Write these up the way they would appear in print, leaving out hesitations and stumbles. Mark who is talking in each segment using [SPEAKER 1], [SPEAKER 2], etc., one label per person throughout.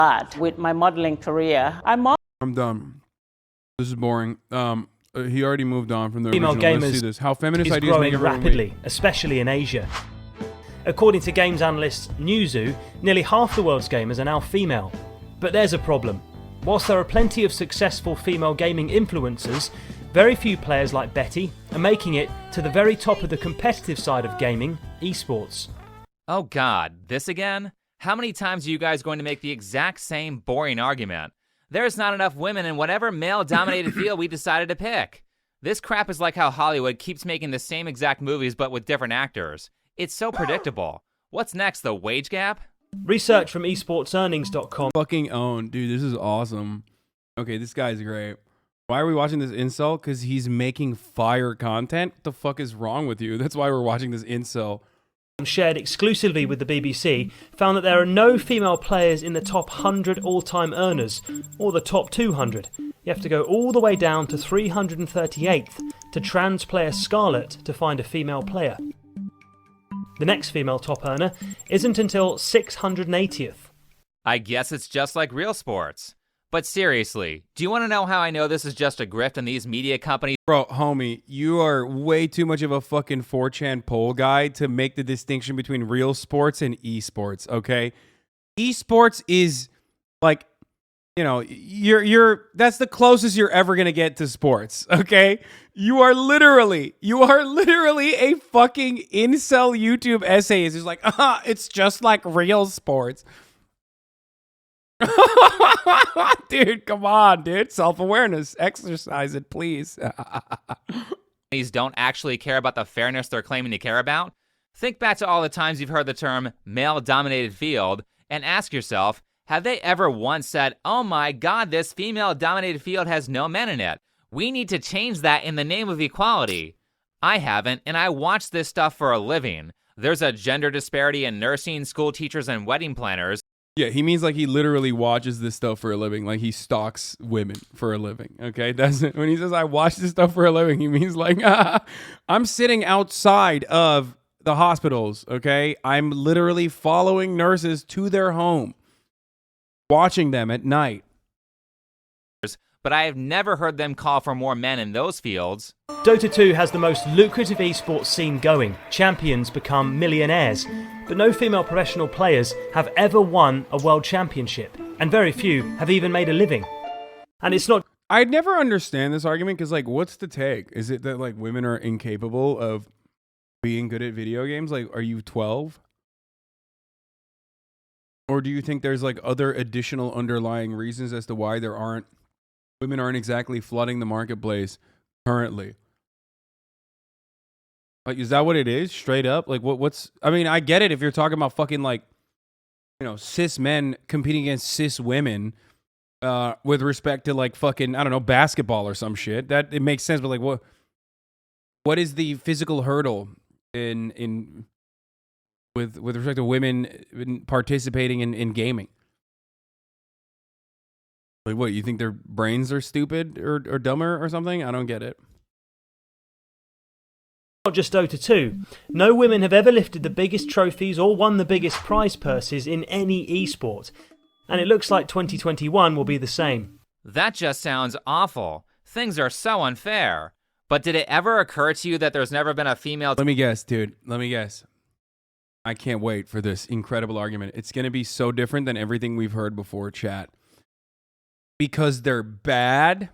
[SPEAKER 1] start with my modeling career.
[SPEAKER 2] I'm done. This is boring. He already moved on from the
[SPEAKER 3] Female
[SPEAKER 2] original.
[SPEAKER 3] gamers
[SPEAKER 2] Let's see this. How feminist
[SPEAKER 3] is
[SPEAKER 2] ideas make
[SPEAKER 3] growing
[SPEAKER 2] everyone
[SPEAKER 3] rapidly, especially in Asia. According to games analyst Newzoo, nearly half the world's gamers are now female. But there's a problem. Whilst there are plenty of successful female gaming influencers, very few players like Betty are making it to the very top of the competitive side of gaming, esports.
[SPEAKER 4] Oh God, this again? How many times are you guys going to make the exact same boring argument? There's not enough women in whatever male-dominated field we decided to pick. This crap is like how Hollywood keeps making the same exact movies but with different actors. It's so predictable. What's next, the wage gap?
[SPEAKER 3] Research from esportsearnings.com.
[SPEAKER 2] Fucking own. Dude, this is awesome. Okay, this guy's great. Why are we watching this incel? Because he's making fire content? What the fuck is wrong with you? That's why we're watching this incel.
[SPEAKER 3] Shared exclusively with the BBC, found that there are no female players in the top 100 all-time earners, or the top 200. You have to go all the way down to 338th to trans player Scarlet to find a female player. The next female top earner isn't until 680th.
[SPEAKER 4] I guess it's just like real sports. But seriously, do you want to know how I know this is just a grift and these media companies?
[SPEAKER 2] Bro, homie, you are way too much of a fucking 4chan poll guy to make the distinction between real sports and esports, okay? Esports is like, you know, that's the closest you're ever going to get to sports, okay? You are literally a fucking incel YouTube essayist who's like, it's just like real sports. Dude, come on, dude. Self-awareness. Exercise it, please.
[SPEAKER 4] These don't actually care about the fairness they're claiming to care about? Think back to all the times you've heard the term male-dominated field and ask yourself, have they ever once said, oh my God, this female-dominated field has no men in it. We need to change that in the name of equality. I haven't, and I watch this stuff for a living. There's a gender disparity in nursing, school teachers, and wedding planners.
[SPEAKER 2] Yeah, he means like he literally watches this stuff for a living. Like he stalks women for a living. Okay, that's it. When he says I watch this stuff for a living, he means like I'm sitting outside of the hospitals. Okay, I'm literally following nurses to their home, watching them at night.
[SPEAKER 4] But I have never heard them call for more men in those fields.
[SPEAKER 3] Dota 2 has the most lucrative esports scene going. Champions become millionaires. But no female professional players have ever won a world championship. And very few have even made a living. And it's not...
[SPEAKER 2] I'd never understand this argument because, like, what's the take? Is it that, like, women are incapable of being good at video games? Like, are you 12? Or do you think there's, like, other additional underlying reasons as to why women aren't exactly flooding the marketplace currently? Like, is that what it is? Straight up? Like, what's... I mean, I get it if you're talking about fucking, like, you know, cis men competing against cis women with respect to, like, fucking, I don't know, basketball or some shit. That, it makes sense, but, like, what is the physical hurdle with respect to women participating in gaming? Like, what, you think their brains are stupid or dumber or something? I don't get it.
[SPEAKER 3] Not just Dota 2. No women have ever lifted the biggest trophies or won the biggest prize purses in any esport. And it looks like 2021 will be the same.
[SPEAKER 4] That just sounds awful. Things are so unfair. But did it ever occur to you that there's never been a female...
[SPEAKER 2] Let me guess, dude. Let me guess. I can't wait for this incredible argument. It's going to be so different than everything we've heard before, chat. Because they're bad,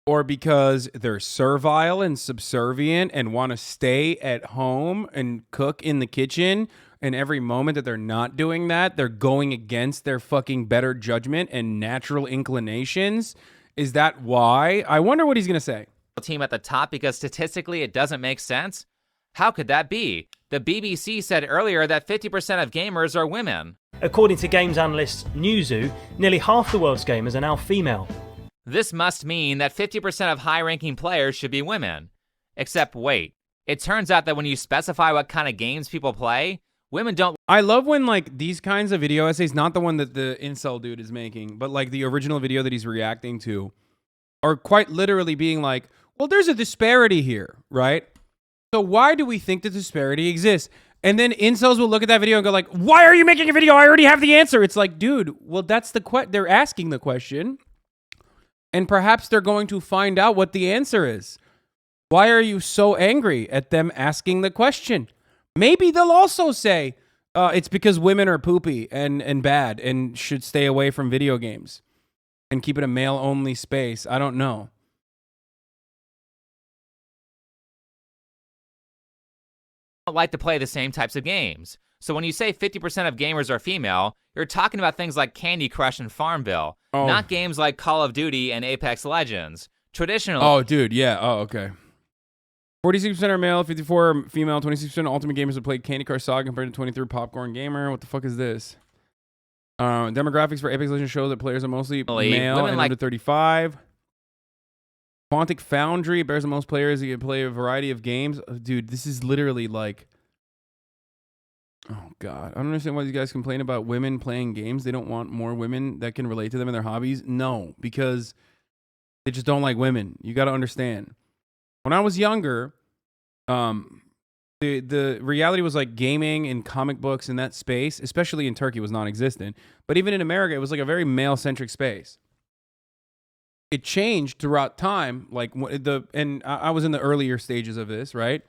[SPEAKER 2] or because they're servile and subservient and want to stay at home and cook in the kitchen, and every moment that they're not doing that, they're going against their fucking better judgment and natural inclinations. Is that why? I wonder what he's going to say.
[SPEAKER 4] Team at the top because statistically it doesn't make sense? How could that be? The BBC said earlier that 50% of gamers are women.
[SPEAKER 3] According to games analyst Newzoo, nearly half the world's gamers are now female.
[SPEAKER 4] This must mean that 50% of high-ranking players should be women. Except wait, it turns out that when you specify what kind of games people play, women don't...
[SPEAKER 2] I love when, like, these kinds of video essays, not the one that the incel dude is making, but, like, the original video that he's reacting to, are quite literally being like, well, there's a disparity here, right? So why do we think the disparity exists? And then incels will look at that video and go like, why are you making a video? I already have the answer. It's like, dude, well, that's they're asking the question. And perhaps they're going to find out what the answer is. Why are you so angry at them asking the question? Maybe they'll also say, it's because women are poopy and bad and should stay away from video games and keep it a male-only space. I don't know.
[SPEAKER 4] Like to play the same types of games. So when you say 50% of gamers are female, you're talking about things like Candy Crush and Farmville, not games like Call of Duty and Apex Legends. Traditionally...
[SPEAKER 2] Oh, dude, yeah. Oh, okay. 46% are male, 54% are female, 26% Ultimate Gamers have played Candy Crush Saga compared to 23% Popcorn Gamer. What the fuck is this? Demographics for Apex Legends show that players are mostly male and under 35. Quantic Foundry bears the most players who can play a variety of games. Dude, this is literally like... Oh, God. I don't understand why these guys complain about women playing games. They don't want more women that can relate to them in their hobbies. No, because they just don't like women. You got to understand. When I was younger, the reality was like gaming and comic books in that space, especially in Turkey, was non-existent. But even in America, it was like a very male-centric space. It changed throughout time, like I was in the earlier stages of this, right?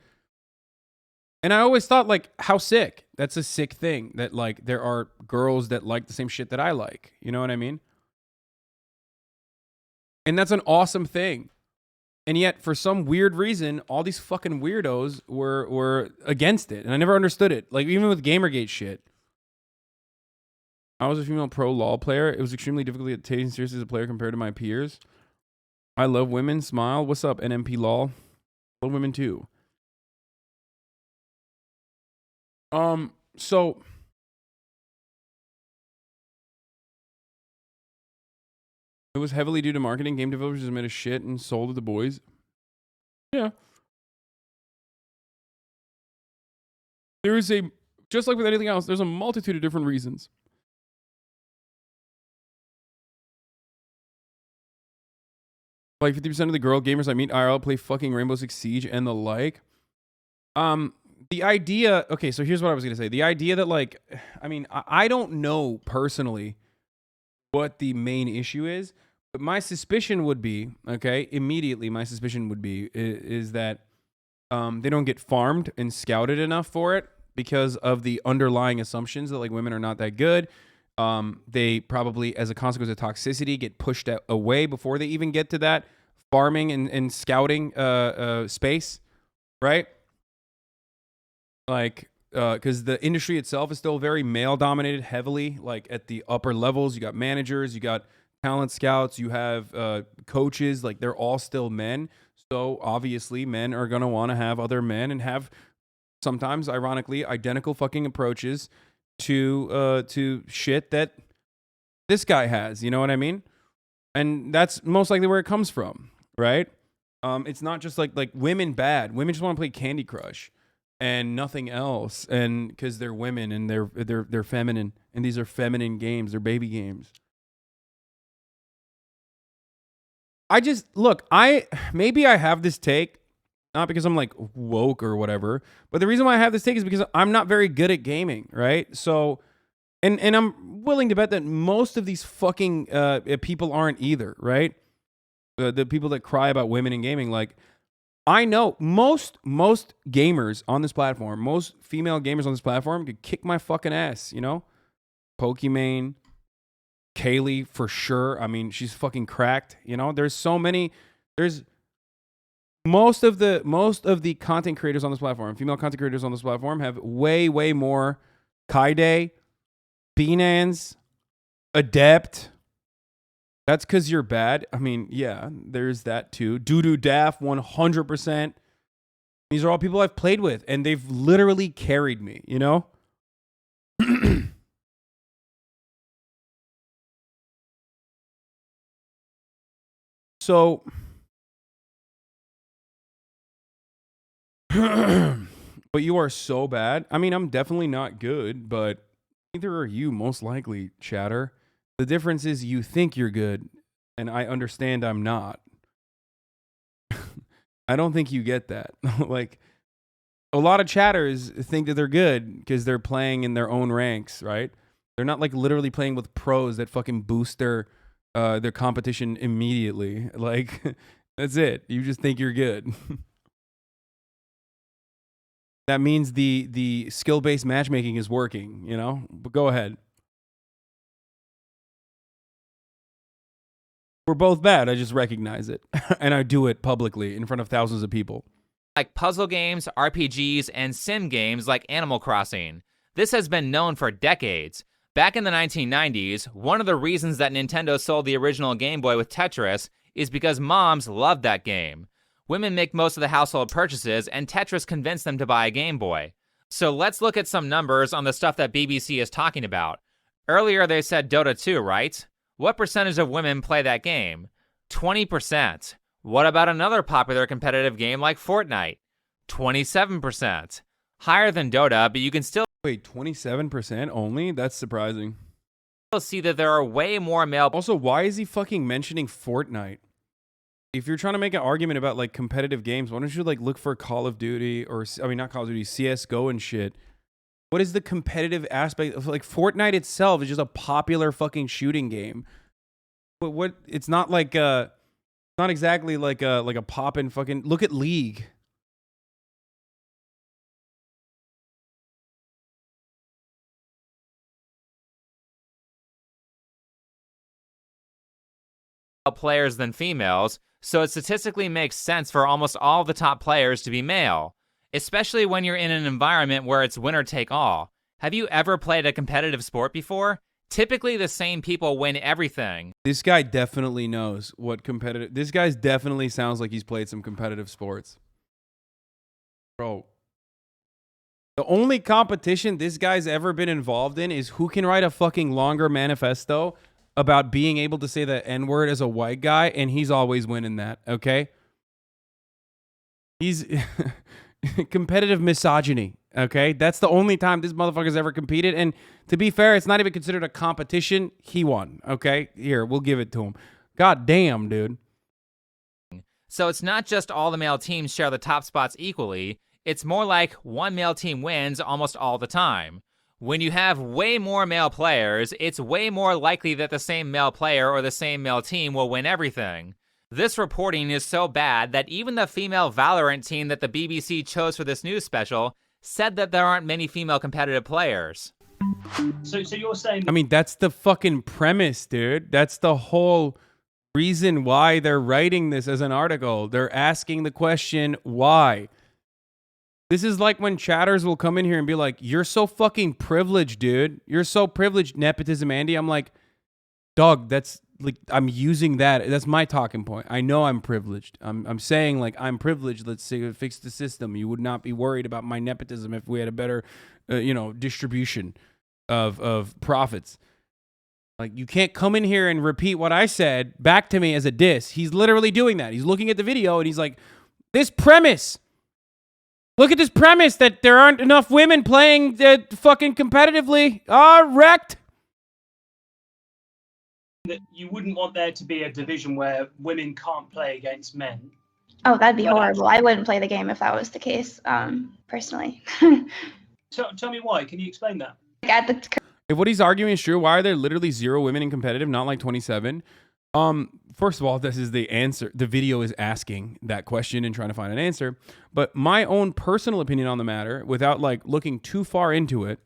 [SPEAKER 2] And I always thought, like, how sick. That's a sick thing that, like, there are girls that like the same shit that I like. You know what I mean? And that's an awesome thing. And yet, for some weird reason, all these fucking weirdos were against it. And I never understood it. Like, even with Gamergate shit. I was a female pro LOL player. It was extremely difficult to get taken seriously as a player compared to my peers. I love women. Smile. What's up, NMP LOL? Love women too. So it was heavily due to marketing. Game developers just made a shit and sold to the boys. Yeah. There is just like with anything else, there's a multitude of different reasons. Like 50% of the girl gamers I meet IRL play fucking Rainbow Six Siege and the like. The idea, okay, so here's what I was going to say. The idea that, like, I mean, I don't know personally what the main issue is, but my suspicion would be, okay, immediately my suspicion would be is that they don't get farmed and scouted enough for it because of the underlying assumptions that, like, women are not that good. They probably, as a consequence of toxicity, get pushed away before they even get to that farming and scouting space, right? Like, because the industry itself is still very male-dominated heavily, like at the upper levels. You got managers, you got talent scouts, you have coaches, like they're all still men. So obviously men are going to want to have other men and have sometimes, ironically, identical fucking approaches to shit that this guy has. You know what I mean? And that's most likely where it comes from, right? It's not just like women bad. Women just want to play Candy Crush and nothing else, and because they're women and they're feminine, and these are feminine games, they're baby games. Maybe I have this take, not because I'm like woke or whatever, but the reason why I have this take is because I'm not very good at gaming, right? So, and I'm willing to bet that most of these fucking people aren't either, right? The people that cry about women in gaming, like, I know most gamers on this platform, most female gamers on this platform could kick my fucking ass, you know? Pokimane, Kaylee for sure. I mean, she's fucking cracked, you know? There's most of the content creators on this platform, female content creators on this platform have way more Kaide, Binance, Adept. That's because you're bad. I mean, yeah, there's that too. Doodoo Daff, 100%. These are all people I've played with, and they've literally carried me, you know? So, but you are so bad. I mean, I'm definitely not good, but neither are you, most likely, chatter. The difference is you think you're good, and I understand I'm not. I don't think you get that. Like, a lot of chatters think that they're good because they're playing in their own ranks, right? They're not like literally playing with pros that fucking boost their competition immediately. Like, that's it. You just think you're good. That means the skill-based matchmaking is working, you know? But go ahead. We're both bad. I just recognize it. And I do it publicly in front of thousands of people.
[SPEAKER 4] Like puzzle games, RPGs, and sim games like Animal Crossing. This has been known for decades. Back in the 1990s, one of the reasons that Nintendo sold the original Game Boy with Tetris is because moms loved that game. Women make most of the household purchases, and Tetris convinced them to buy a Game Boy. So let's look at some numbers on the stuff that BBC is talking about. Earlier they said Dota 2, right? What percentage of women play that game? 20%. What about another popular competitive game like Fortnite? 27%. Higher than Dota, but you can still
[SPEAKER 2] Wait, 27% only? That's surprising.
[SPEAKER 4] see that there are way more male
[SPEAKER 2] Also, why is he fucking mentioning Fortnite? If you're trying to make an argument about like competitive games, why don't you like look for Call of Duty or, I mean, not Call of Duty, CSGO and shit. What is the competitive aspect of like Fortnite itself is just a popular fucking shooting game. But what it's not like not exactly like a pop in fucking look at League.
[SPEAKER 4] players than females, so it statistically makes sense for almost all the top players to be male, especially when you're in an environment where it's winner take all. Have you ever played a competitive sport before? Typically the same people win everything.
[SPEAKER 2] This guy definitely knows what competitive. This guy definitely sounds like he's played some competitive sports. Bro, the only competition this guy's ever been involved in is who can write a fucking longer manifesto about being able to say the N-word as a white guy, and he's always winning that, okay? He's competitive misogyny, okay? That's the only time this motherfucker's ever competed, and to be fair, it's not even considered a competition. He won, okay? Here, we'll give it to him. God damn, dude.
[SPEAKER 4] So it's not just all the male teams share the top spots equally, it's more like one male team wins almost all the time. When you have way more male players, it's way more likely that the same male player or the same male team will win everything. This reporting is so bad that even the female Valorant team that the BBC chose for this news special said that there aren't many female competitive players.
[SPEAKER 3] So you're saying...
[SPEAKER 2] I mean, that's the fucking premise, dude. That's the whole reason why they're writing this as an article. They're asking the question, why? This is like when chatters will come in here and be like, you're so fucking privileged, dude. You're so privileged, nepotism, Andy. I'm like, dog, that's like, I'm using that. That's my talking point. I know I'm privileged. I'm saying like, I'm privileged. Let's say fix the system. You would not be worried about my nepotism if we had a better, distribution of profits. Like, you can't come in here and repeat what I said back to me as a diss. He's literally doing that. He's looking at the video and he's like, this premise. Look at this premise that there aren't enough women playing fucking competitively. Wrecked.
[SPEAKER 3] That you wouldn't want there to be a division where women can't play against men.
[SPEAKER 5] Oh, that'd be horrible. I wouldn't play the game if that was the case, personally.
[SPEAKER 3] Tell me why. Can you explain that?
[SPEAKER 2] If what he's arguing is true, why are there literally 0 women in competitive, not like 27? First of all, this is the answer. The video is asking that question and trying to find an answer. But my own personal opinion on the matter, without like looking too far into it,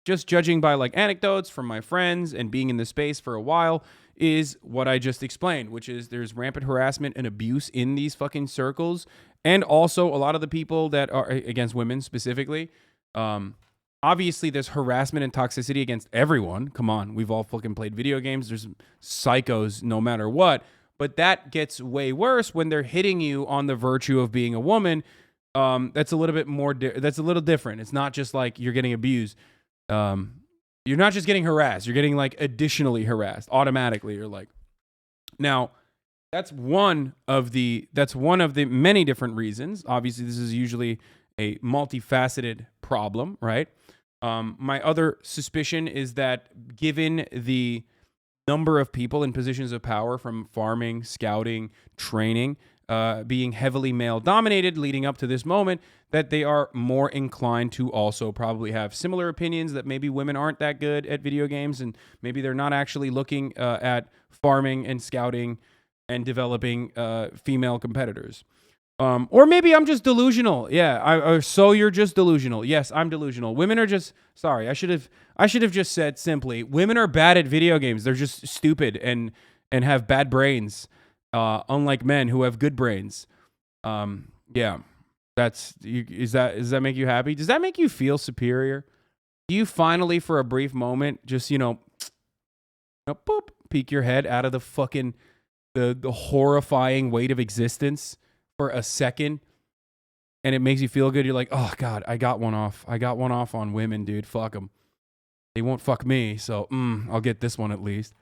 [SPEAKER 2] just judging by like anecdotes from my friends and being in the space for a while, is what I just explained, which is there's rampant harassment and abuse in these fucking circles. And also a lot of the people that are against women specifically, obviously, there's harassment and toxicity against everyone. Come on, we've all fucking played video games. There's psychos no matter what. But that gets way worse when they're hitting you on the virtue of being a woman. That's a little bit more. That's a little different. It's not just like you're getting abused. You're not just getting harassed. You're getting like additionally harassed automatically. You're like, now that's one of the many different reasons. Obviously, this is usually a multifaceted problem, right? My other suspicion is that given the number of people in positions of power from farming, scouting, training, being heavily male dominated leading up to this moment, that they are more inclined to also probably have similar opinions that maybe women aren't that good at video games, and maybe they're not actually looking at farming and scouting and developing female competitors. Or maybe I'm just delusional. Yeah, so you're just delusional. Yes, I'm delusional. Women are just, sorry, I should have just said simply, women are bad at video games. They're just stupid and have bad brains, unlike men who have good brains. Yeah, does that make you happy? Does that make you feel superior? Do you finally, for a brief moment, just, boop, peek your head out of the fucking, the horrifying weight of existence for a second, and it makes you feel good? You're like, oh God, I got one off on women, dude. Fuck them. They won't fuck me, so I'll get this one at least.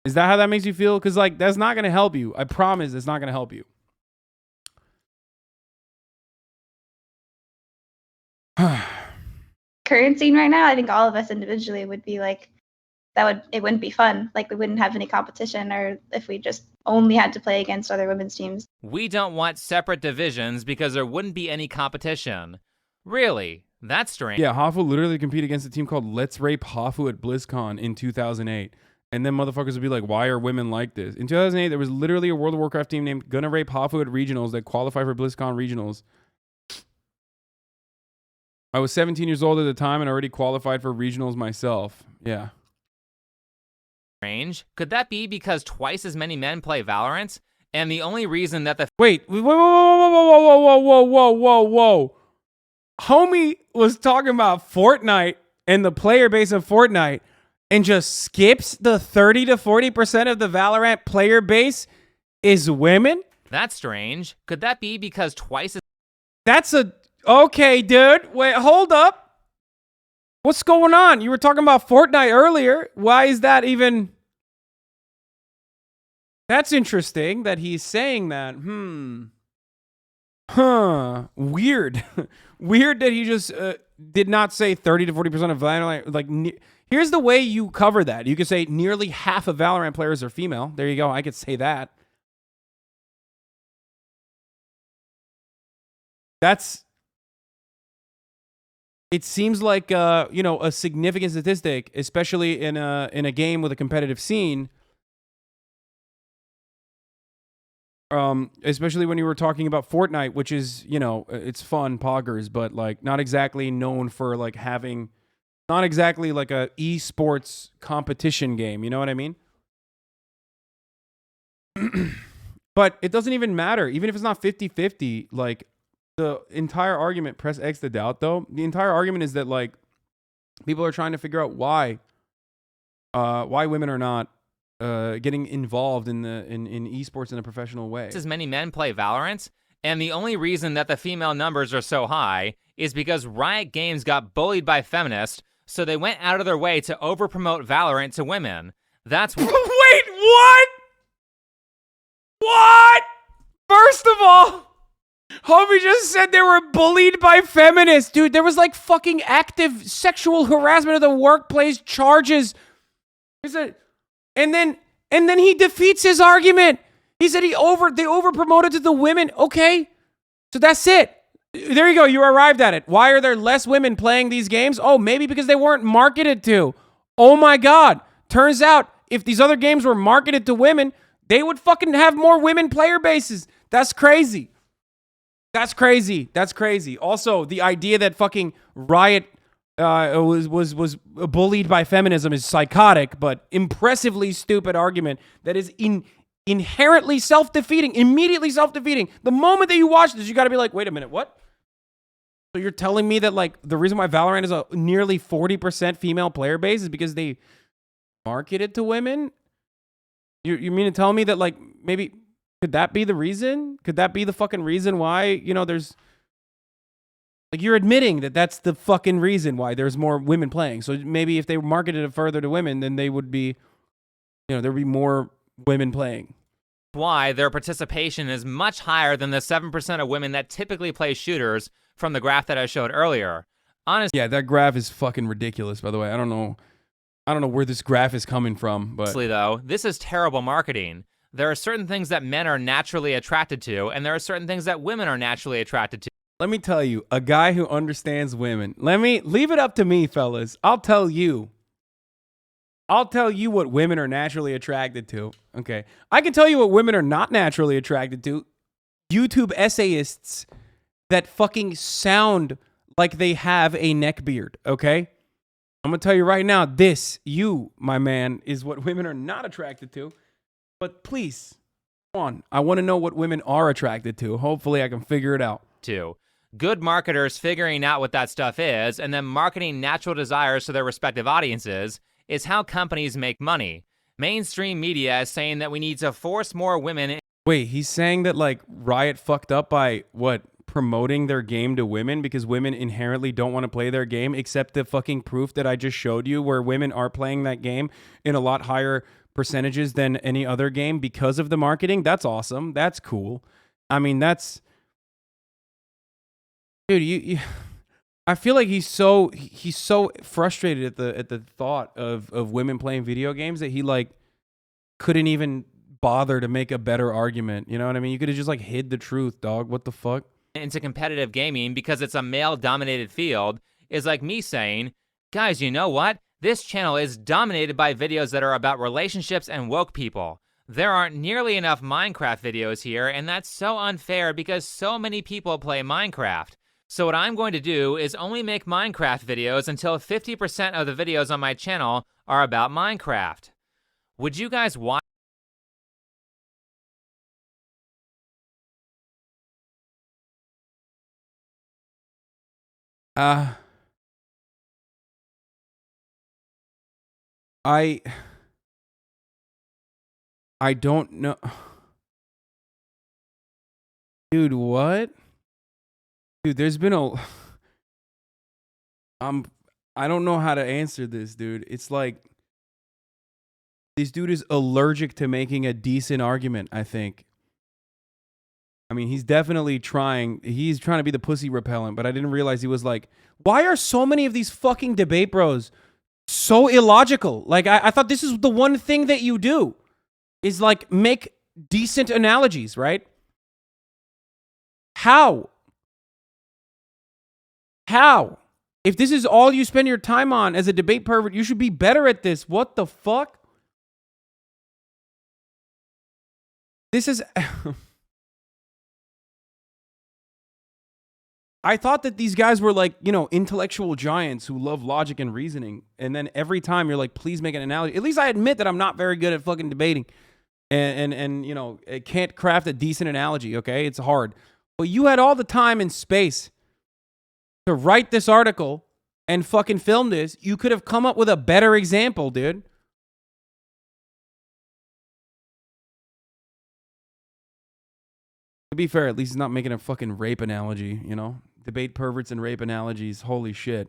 [SPEAKER 2] Is that how that makes you feel? Because, like, that's not going to help you. I promise it's not going to help you.
[SPEAKER 5] Current scene right now, I think all of us individually would be like, it wouldn't be fun. Like, we wouldn't have any competition, or if we just only had to play against other women's teams.
[SPEAKER 4] We don't want separate divisions because there wouldn't be any competition. Really? That's strange.
[SPEAKER 2] Yeah, Hafu literally competed against a team called Let's Rape Hafu at BlizzCon in 2008. And then motherfuckers would be like, why are women like this? In 2008, there was literally a World of Warcraft team named Gonna Rape Hafu at regionals that qualified for BlizzCon regionals. I was 17 years old at the time and already qualified for regionals myself. Yeah.
[SPEAKER 4] Strange. Could that be because twice as many men play Valorant? And the only reason that the
[SPEAKER 2] Wait, whoa. Homie was talking about Fortnite and the player base of Fortnite and just skips the 30 to 40% of the Valorant player base is women?
[SPEAKER 4] That's strange. Could that be because twice as
[SPEAKER 2] Okay, dude. Wait, hold up. What's going on? You were talking about Fortnite earlier. Why is that even... That's interesting that he's saying that. Weird. Weird that he just did not say 30 to 40% of Valorant. Like, here's the way you cover that. You could say nearly half of Valorant players are female. There you go. I could say that. It seems like a significant statistic, especially in a game with a competitive scene. Especially when you were talking about Fortnite, which is, it's fun, poggers, but like not exactly known for like having, not exactly like a esports competition game. You know what I mean? But it doesn't even matter. Even if it's not 50-50, like the entire argument, press X to doubt though. The entire argument is that like people are trying to figure out why women are not getting involved in esports in a professional way.
[SPEAKER 4] as many men play Valorant, and the only reason that the female numbers are so high is because Riot Games got bullied by Feminist, so they went out of their way to over-promote Valorant to women. That's
[SPEAKER 2] Wait, what? What? First of all, homie just said they were bullied by feminists. Dude, there was like fucking active sexual harassment of the workplace charges. And then he defeats his argument. He said they over promoted to the women. Okay. So that's it. There you go. You arrived at it. Why are there less women playing these games? Oh, maybe because they weren't marketed to. Oh my God. Turns out if these other games were marketed to women, they would fucking have more women player bases. That's crazy. That's crazy. Also, the idea that fucking Riot was bullied by feminism is psychotic, but impressively stupid argument that is inherently self-defeating, immediately self-defeating. The moment that you watch this, you got to be like, wait a minute, what? So you're telling me that like the reason why Valorant is a nearly 40% female player base is because they market it to women? You mean to tell me that like maybe could that be the reason? Could that be the fucking reason why, there's like you're admitting that that's the fucking reason why there's more women playing. So maybe if they marketed it further to women, then they would be, there'd be more women playing.
[SPEAKER 4] why their participation is much higher than the 7% of women that typically play shooters from the graph that I showed earlier. Honestly,
[SPEAKER 2] Yeah, that graph is fucking ridiculous, by the way. I don't know where this graph is coming from, but
[SPEAKER 4] though, this is terrible marketing. There are certain things that men are naturally attracted to, and there are certain things that women are naturally attracted to.
[SPEAKER 2] Let me tell you, a guy who understands women. Let me leave it up to me, fellas. I'll tell you what women are naturally attracted to. Okay. I can tell you what women are not naturally attracted to. YouTube essayists that fucking sound like they have a neck beard. Okay. I'm going to tell you right now, you, my man, is what women are not attracted to. But please, come on. I want to know what women are attracted to. Hopefully I can figure it out.
[SPEAKER 4] Good marketers figuring out what that stuff is and then marketing natural desires to their respective audiences is how companies make money. Mainstream media is saying that we need to force more women.
[SPEAKER 2] Wait, he's saying that like Riot fucked up by what? Promoting their game to women because women inherently don't want to play their game, except the fucking proof that I just showed you where women are playing that game in a lot higher percentages than any other game because of the marketing. That's awesome. That's cool. I mean, that's... Dude, you I feel like he's so frustrated at the thought of women playing video games that he like couldn't even bother to make a better argument. You know what I mean? You could have just like hid the truth, dog. What the fuck?
[SPEAKER 4] Into competitive gaming because it's a male-dominated field is like me saying, guys, you know what? This channel is dominated by videos that are about relationships and woke people. There aren't nearly enough Minecraft videos here, and that's so unfair because so many people play Minecraft. So what I'm going to do is only make Minecraft videos until 50% of the videos on my channel are about Minecraft. Would you guys watch?
[SPEAKER 2] I don't know. Dude, what? Dude, there's been a I don't know how to answer this, dude. It's like this dude is allergic to making a decent argument, I think. I mean, he's definitely trying. He's trying to be the pussy repellent, but I didn't realize he was like, why are so many of these fucking debate bros so illogical? Like, I thought this is the one thing that you do is like make decent analogies, right? How? If this is all you spend your time on as a debate pervert, you should be better at this. What the fuck? This is... I thought that these guys were like, you know, intellectual giants who love logic and reasoning. And then every time you're like, please make an analogy. At least I admit that I'm not very good at fucking debating. And you know, I can't craft a decent analogy, okay? It's hard. But you had all the time and space to write this article and fucking film this. You could have come up with a better example, dude. To be fair, at least he's not making a fucking rape analogy, you know? Debate perverts and rape analogies, holy shit.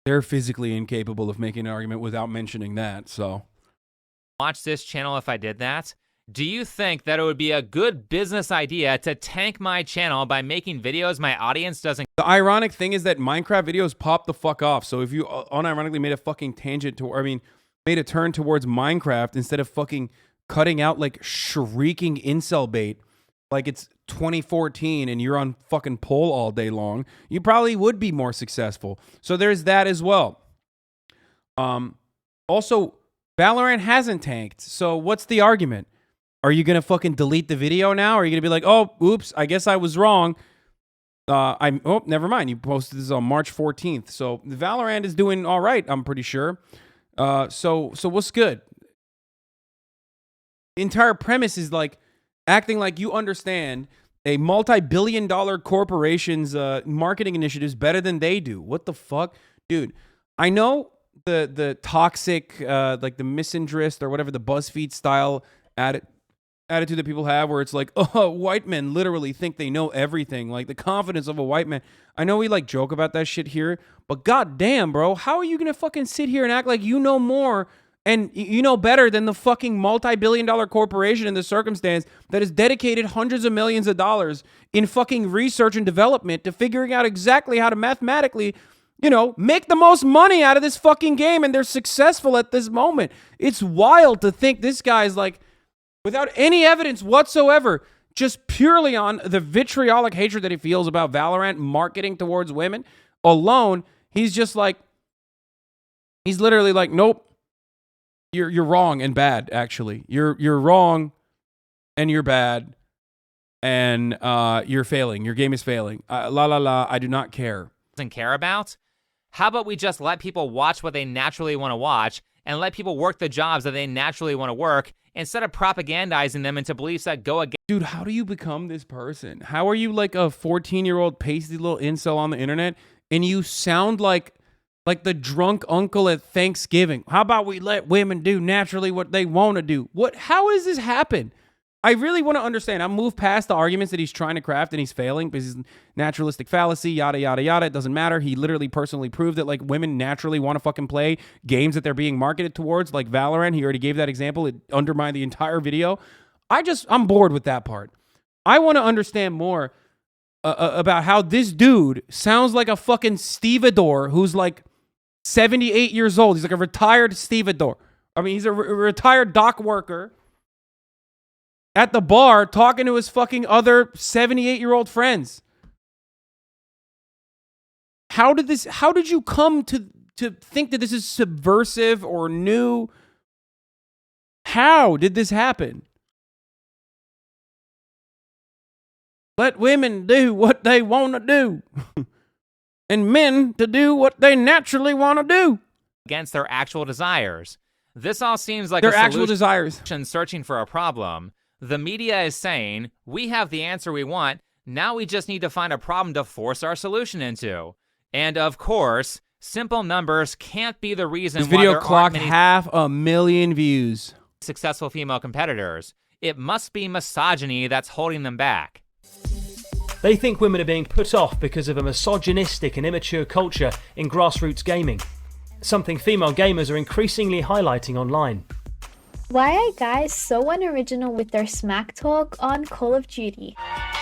[SPEAKER 2] They're physically incapable of making an argument without mentioning that, so.
[SPEAKER 4] Watch this channel if I did that? Do you think that it would be a good business idea to tank my channel by making videos my audience doesn't?
[SPEAKER 2] The ironic thing is that Minecraft videos pop the fuck off. So if you unironically made a fucking tangent to, I mean, made a turn towards Minecraft instead of fucking cutting out like shrieking incel bait, like it's 2014 and you're on fucking pole all day long, you probably would be more successful. So there's that as well. Also, Valorant hasn't tanked. So what's the argument? Are you going to fucking delete the video now? Or are you going to be like, oh, oops, I guess I was wrong. Oh, never mind. You posted this on March 14th. So the Valorant is doing all right, I'm pretty sure. So what's good? The entire premise is like acting like you understand a multi-billion-dollar corporation's marketing initiatives better than they do. What the fuck? Dude, I know the toxic, like the misandrist or whatever, the BuzzFeed style attitude that people have where it's like, oh, white men literally think they know everything. Like the confidence of a white man. I know we like joke about that shit here, but goddamn, bro, how are you going to fucking sit here and act like you know more and you know better than the fucking multi-billion-dollar corporation in the circumstance that has dedicated hundreds of millions of dollars in fucking research and development to figuring out exactly how to mathematically, you know, make the most money out of this fucking game, and they're successful at this moment. It's wild to think this guy's like, without any evidence whatsoever, just purely on the vitriolic hatred that he feels about Valorant marketing towards women alone. He's just like, he's literally like, nope, you're wrong and bad. Actually, you're wrong and you're bad and you're failing. Your game is failing. I do not care.
[SPEAKER 4] Doesn't care about? How about we just let people watch what they naturally want to watch and let people work the jobs that they naturally want to work instead of propagandizing them into beliefs that go against.
[SPEAKER 2] Dude, how do you become this person? How are you like a 14-year-old pasty little incel on the internet and you sound like the drunk uncle at Thanksgiving? How about we let women do naturally what they want to do? How does this happen? I really want to understand. I'm moved past the arguments that he's trying to craft and he's failing because he's naturalistic fallacy, yada, yada, yada. It doesn't matter. He literally personally proved that like women naturally want to fucking play games that they're being marketed towards, like Valorant. He already gave that example. It undermined the entire video. I'm bored with that part. I want to understand more about how this dude sounds like a fucking stevedore who's like 78 years old. He's like a retired stevedore. I mean, he's a retired dock worker at the bar talking to his fucking other 78-year-old friends. How did you come to think that this is subversive or new? How did this happen? Let women do what they want to do. And men to do what they naturally want to do.
[SPEAKER 4] Against their actual desires. This all seems like
[SPEAKER 2] their
[SPEAKER 4] a
[SPEAKER 2] actual desires.
[SPEAKER 4] Searching for a problem. The media is saying, we have the answer we want, now we just need to find a problem to force our solution into. And of course, simple numbers can't be the reason
[SPEAKER 2] this video
[SPEAKER 4] why there
[SPEAKER 2] clocked
[SPEAKER 4] aren't many
[SPEAKER 2] 500,000 views.
[SPEAKER 4] Successful female competitors. It must be misogyny that's holding them back.
[SPEAKER 3] They think women are being put off because of a misogynistic and immature culture in grassroots gaming, something female gamers are increasingly highlighting online.
[SPEAKER 6] Why are guys so unoriginal with their smack talk on Call of Duty?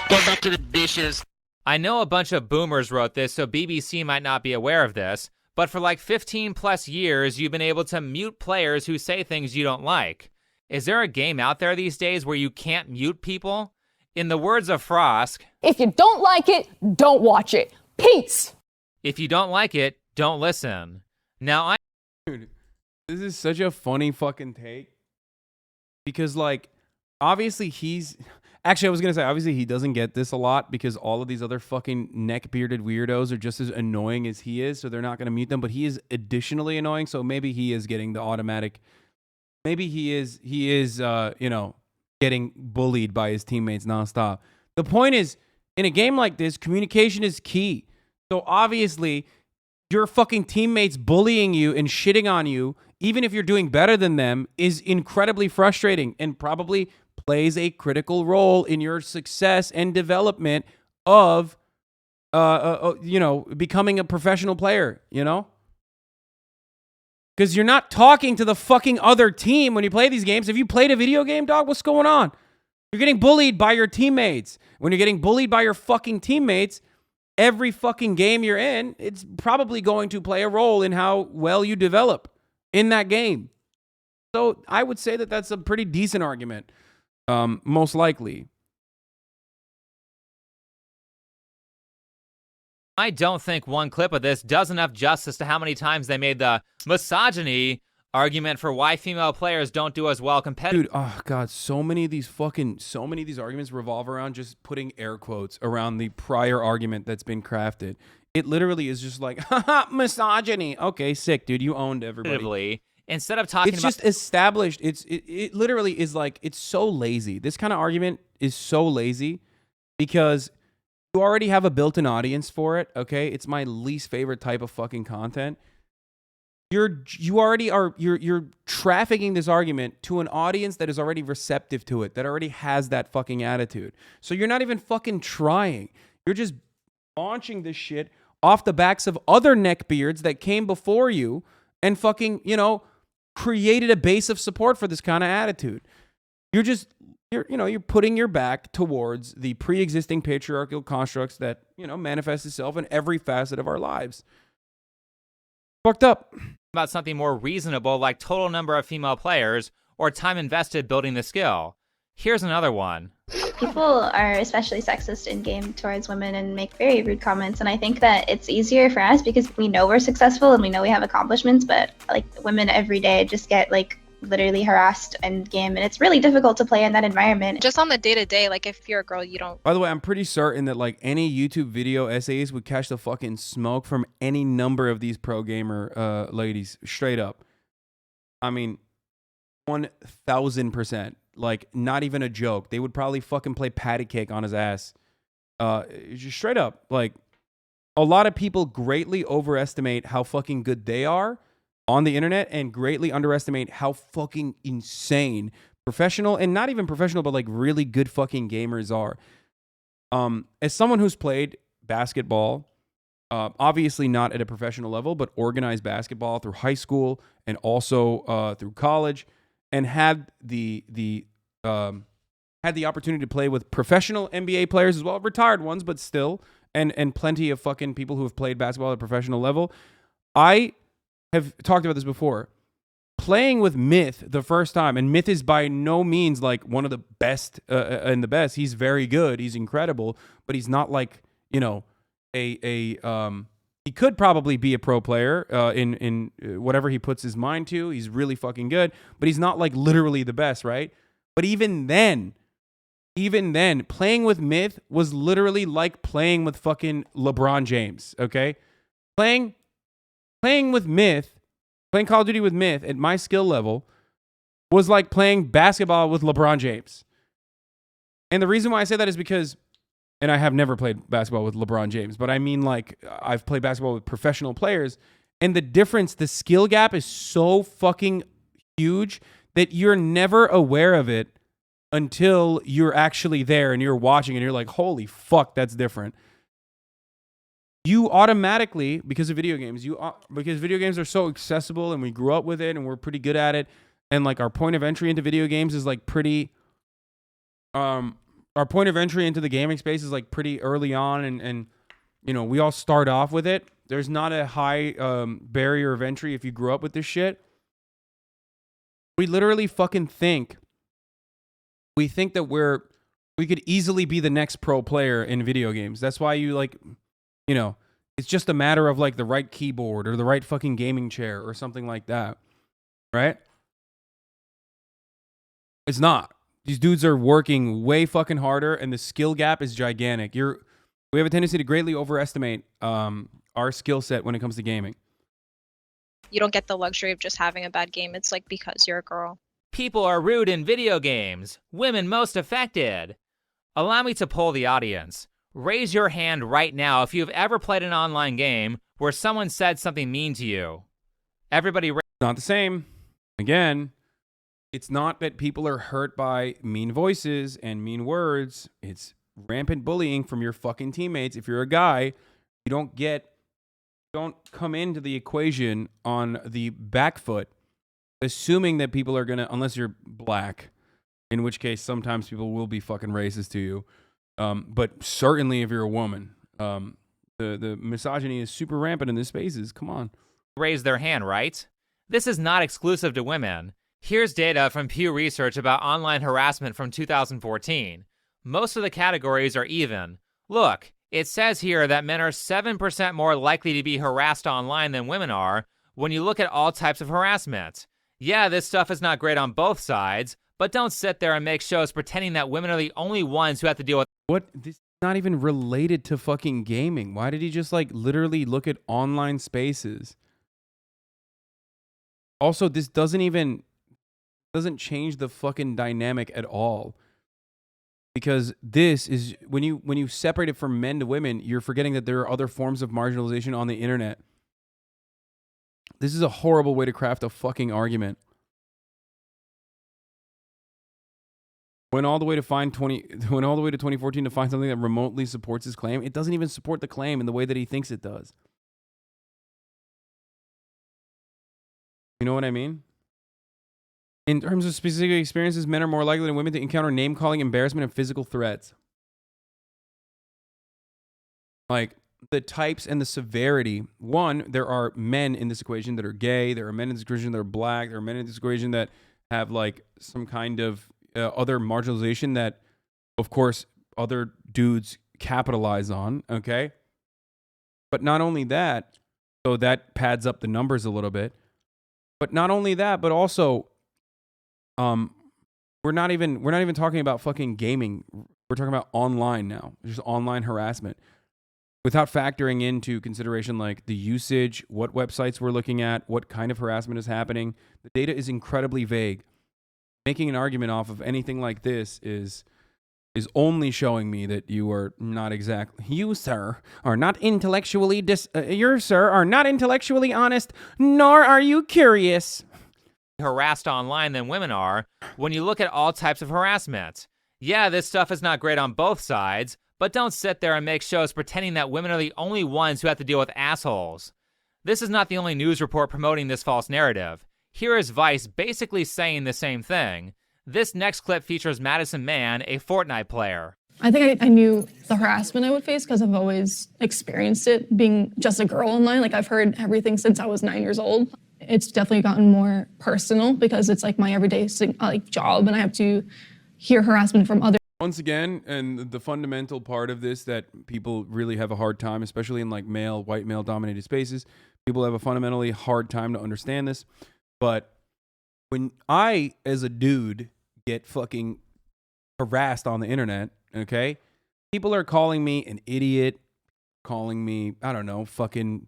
[SPEAKER 4] Go back to the dishes. I know a bunch of boomers wrote this, so BBC might not be aware of this, but for like 15 plus years, you've been able to mute players who say things you don't like. Is there a game out there these days where you can't mute people? In the words of Frosk,
[SPEAKER 7] if you don't like it, don't watch it. Peace!
[SPEAKER 4] If you don't like it, don't listen. Now
[SPEAKER 2] Dude, this is such a funny fucking take. Because, like, obviously actually, I was going to say, obviously he doesn't get this a lot because all of these other fucking neck-bearded weirdos are just as annoying as he is, so they're not going to mute them. But he is additionally annoying, so maybe he is getting the automatic... Maybe he is getting bullied by his teammates nonstop. The point is, in a game like this, communication is key. So, obviously, your fucking teammates bullying you and shitting on you, even if you're doing better than them, is incredibly frustrating and probably plays a critical role in your success and development of, becoming a professional player, Because you're not talking to the fucking other team when you play these games. Have you played a video game, dog? What's going on? You're getting bullied by your teammates. When you're getting bullied by your fucking teammates, every fucking game you're in, it's probably going to play a role in how well you develop in that game. So I would say that that's a pretty decent argument, most likely.
[SPEAKER 4] I don't think one clip of this does enough justice to how many times they made the misogyny argument for why female players don't do as well competitively.
[SPEAKER 2] Dude, oh god, so many of these arguments revolve around just putting air quotes around the prior argument that's been crafted. It literally is just like, haha, misogyny. Okay, sick, dude. You owned everybody.
[SPEAKER 4] Instead of talking
[SPEAKER 2] it's
[SPEAKER 4] about...
[SPEAKER 2] just established. It literally is like, it's so lazy. This kind of argument is so lazy because you already have a built-in audience for it, okay? It's my least favorite type of fucking content. You're trafficking this argument to an audience that is already receptive to it, that already has that fucking attitude. So you're not even fucking trying. You're just launching this shit off the backs of other neckbeards that came before you and fucking, created a base of support for this kind of attitude. You're putting your back towards the pre-existing patriarchal constructs that, manifest itself in every facet of our lives. Fucked up.
[SPEAKER 4] About something more reasonable like total number of female players or time invested building the skill. Here's another one.
[SPEAKER 5] People are especially sexist in game towards women and make very rude comments, and I think that it's easier for us because we know we're successful and we know we have accomplishments, but like women every day just get like literally harassed in game, and it's really difficult to play in that environment.
[SPEAKER 8] Just on the day-to-day, like if you're a girl, you don't.
[SPEAKER 2] By the way, I'm pretty certain that like any YouTube video essays would catch the fucking smoke from any number of these pro gamer ladies, straight up. I mean, 1000%. Like, not even a joke. They would probably fucking play patty cake on his ass. Just straight up. Like, a lot of people greatly overestimate how fucking good they are on the internet and greatly underestimate how fucking insane professional, and not even professional, but like really good fucking gamers are. As someone who's played basketball, obviously not at a professional level, but organized basketball through high school and also through college, and had the opportunity to play with professional NBA players as well, retired ones, but still, and plenty of fucking people who have played basketball at a professional level. I have talked about this before. Playing with Myth the first time, and Myth is by no means like one of the best and the best. He's very good. He's incredible, but he's not like, you know, he could probably be a pro player in whatever he puts his mind to. He's really fucking good, but he's not like literally the best, right? But even then, playing with Myth was literally like playing with fucking LeBron James, okay? Playing with Myth, playing Call of Duty with Myth at my skill level was like playing basketball with LeBron James. And the reason why I say that is because, and I have never played basketball with LeBron James, but I mean like I've played basketball with professional players, and the difference, the skill gap is so fucking huge that you're never aware of it until you're actually there and you're watching and you're like, holy fuck, that's different. You automatically, because of video games, because video games are so accessible and we grew up with it and we're pretty good at it, and like our point of entry into video games is like pretty, our point of entry into the gaming space is like pretty early on, and you know, we all start off with it. There's not a high barrier of entry if you grew up with this shit. We literally fucking think, we think that we could easily be the next pro player in video games. That's why you like, you know, it's just a matter of like the right keyboard or the right fucking gaming chair or something like that, right? It's not. These dudes are working way fucking harder, and the skill gap is gigantic. We have a tendency to greatly overestimate our skill set when it comes to gaming.
[SPEAKER 8] You don't get the luxury of just having a bad game. It's like because you're a girl.
[SPEAKER 4] People are rude in video games. Women most affected. Allow me to poll the audience. Raise your hand right now if you've ever played an online game where someone said something mean to you. Everybody
[SPEAKER 2] Not the same. Again, it's not that people are hurt by mean voices and mean words. It's rampant bullying from your fucking teammates. If you're a guy, you don't come into the equation on the back foot, assuming that people are gonna, unless you're black, in which case sometimes people will be fucking racist to you. But certainly if you're a woman, the misogyny is super rampant in these spaces. Come on.
[SPEAKER 4] raise their hand, right? This is not exclusive to women. Here's data from Pew Research about online harassment from 2014. Most of the categories are even. Look, it says here that men are 7% more likely to be harassed online than women are when you look at all types of harassment. Yeah, this stuff is not great on both sides, but don't sit there and make shows pretending that women are the only ones who have to deal with.
[SPEAKER 2] What? This is not even related to fucking gaming. Why did he just like literally look at online spaces? Also, this doesn't change the fucking dynamic at all. Because this is, when you separate it from men to women, you're forgetting that there are other forms of marginalization on the internet. This is a horrible way to craft a fucking argument. Went all the way to 2014 to find something that remotely supports his claim. It doesn't even support the claim in the way that he thinks it does. You know what I mean? In terms of specific experiences, men are more likely than women to encounter name-calling, embarrassment, and physical threats. Like, the types and the severity. One, there are men in this equation that are gay. There are men in this equation that are black. There are men in this equation that have, like, some kind of other marginalization that, of course, other dudes capitalize on, okay? But not only that, so that pads up the numbers a little bit. But not only that, but also, we're not even talking about fucking gaming. We're talking about online now, just online harassment, without factoring into consideration like the usage, what websites we're looking at, what kind of harassment is happening. The data is incredibly vague. Making an argument off of anything like this is only showing me that you are not you, sir, are not intellectually are not intellectually honest, nor are you curious.
[SPEAKER 4] Harassed online than women are when you look at all types of harassment. Yeah, this stuff is not great on both sides, but don't sit there and make shows pretending that women are the only ones who have to deal with assholes. This is not the only news report promoting this false narrative. Here is Vice basically saying the same thing. This next clip features Madison Mann, a Fortnite player.
[SPEAKER 9] I think I knew the harassment I would face because I've always experienced it being just a girl online. Like, I've heard everything since I was 9 years old. It's definitely gotten more personal because it's like my everyday job, and I have to hear harassment from others.
[SPEAKER 2] Once again, and the fundamental part of this that people really have a hard time, especially in like white male dominated spaces, people have a fundamentally hard time to understand this. But when I, as a dude, get fucking harassed on the internet, okay, people are calling me an idiot, calling me, I don't know, fucking,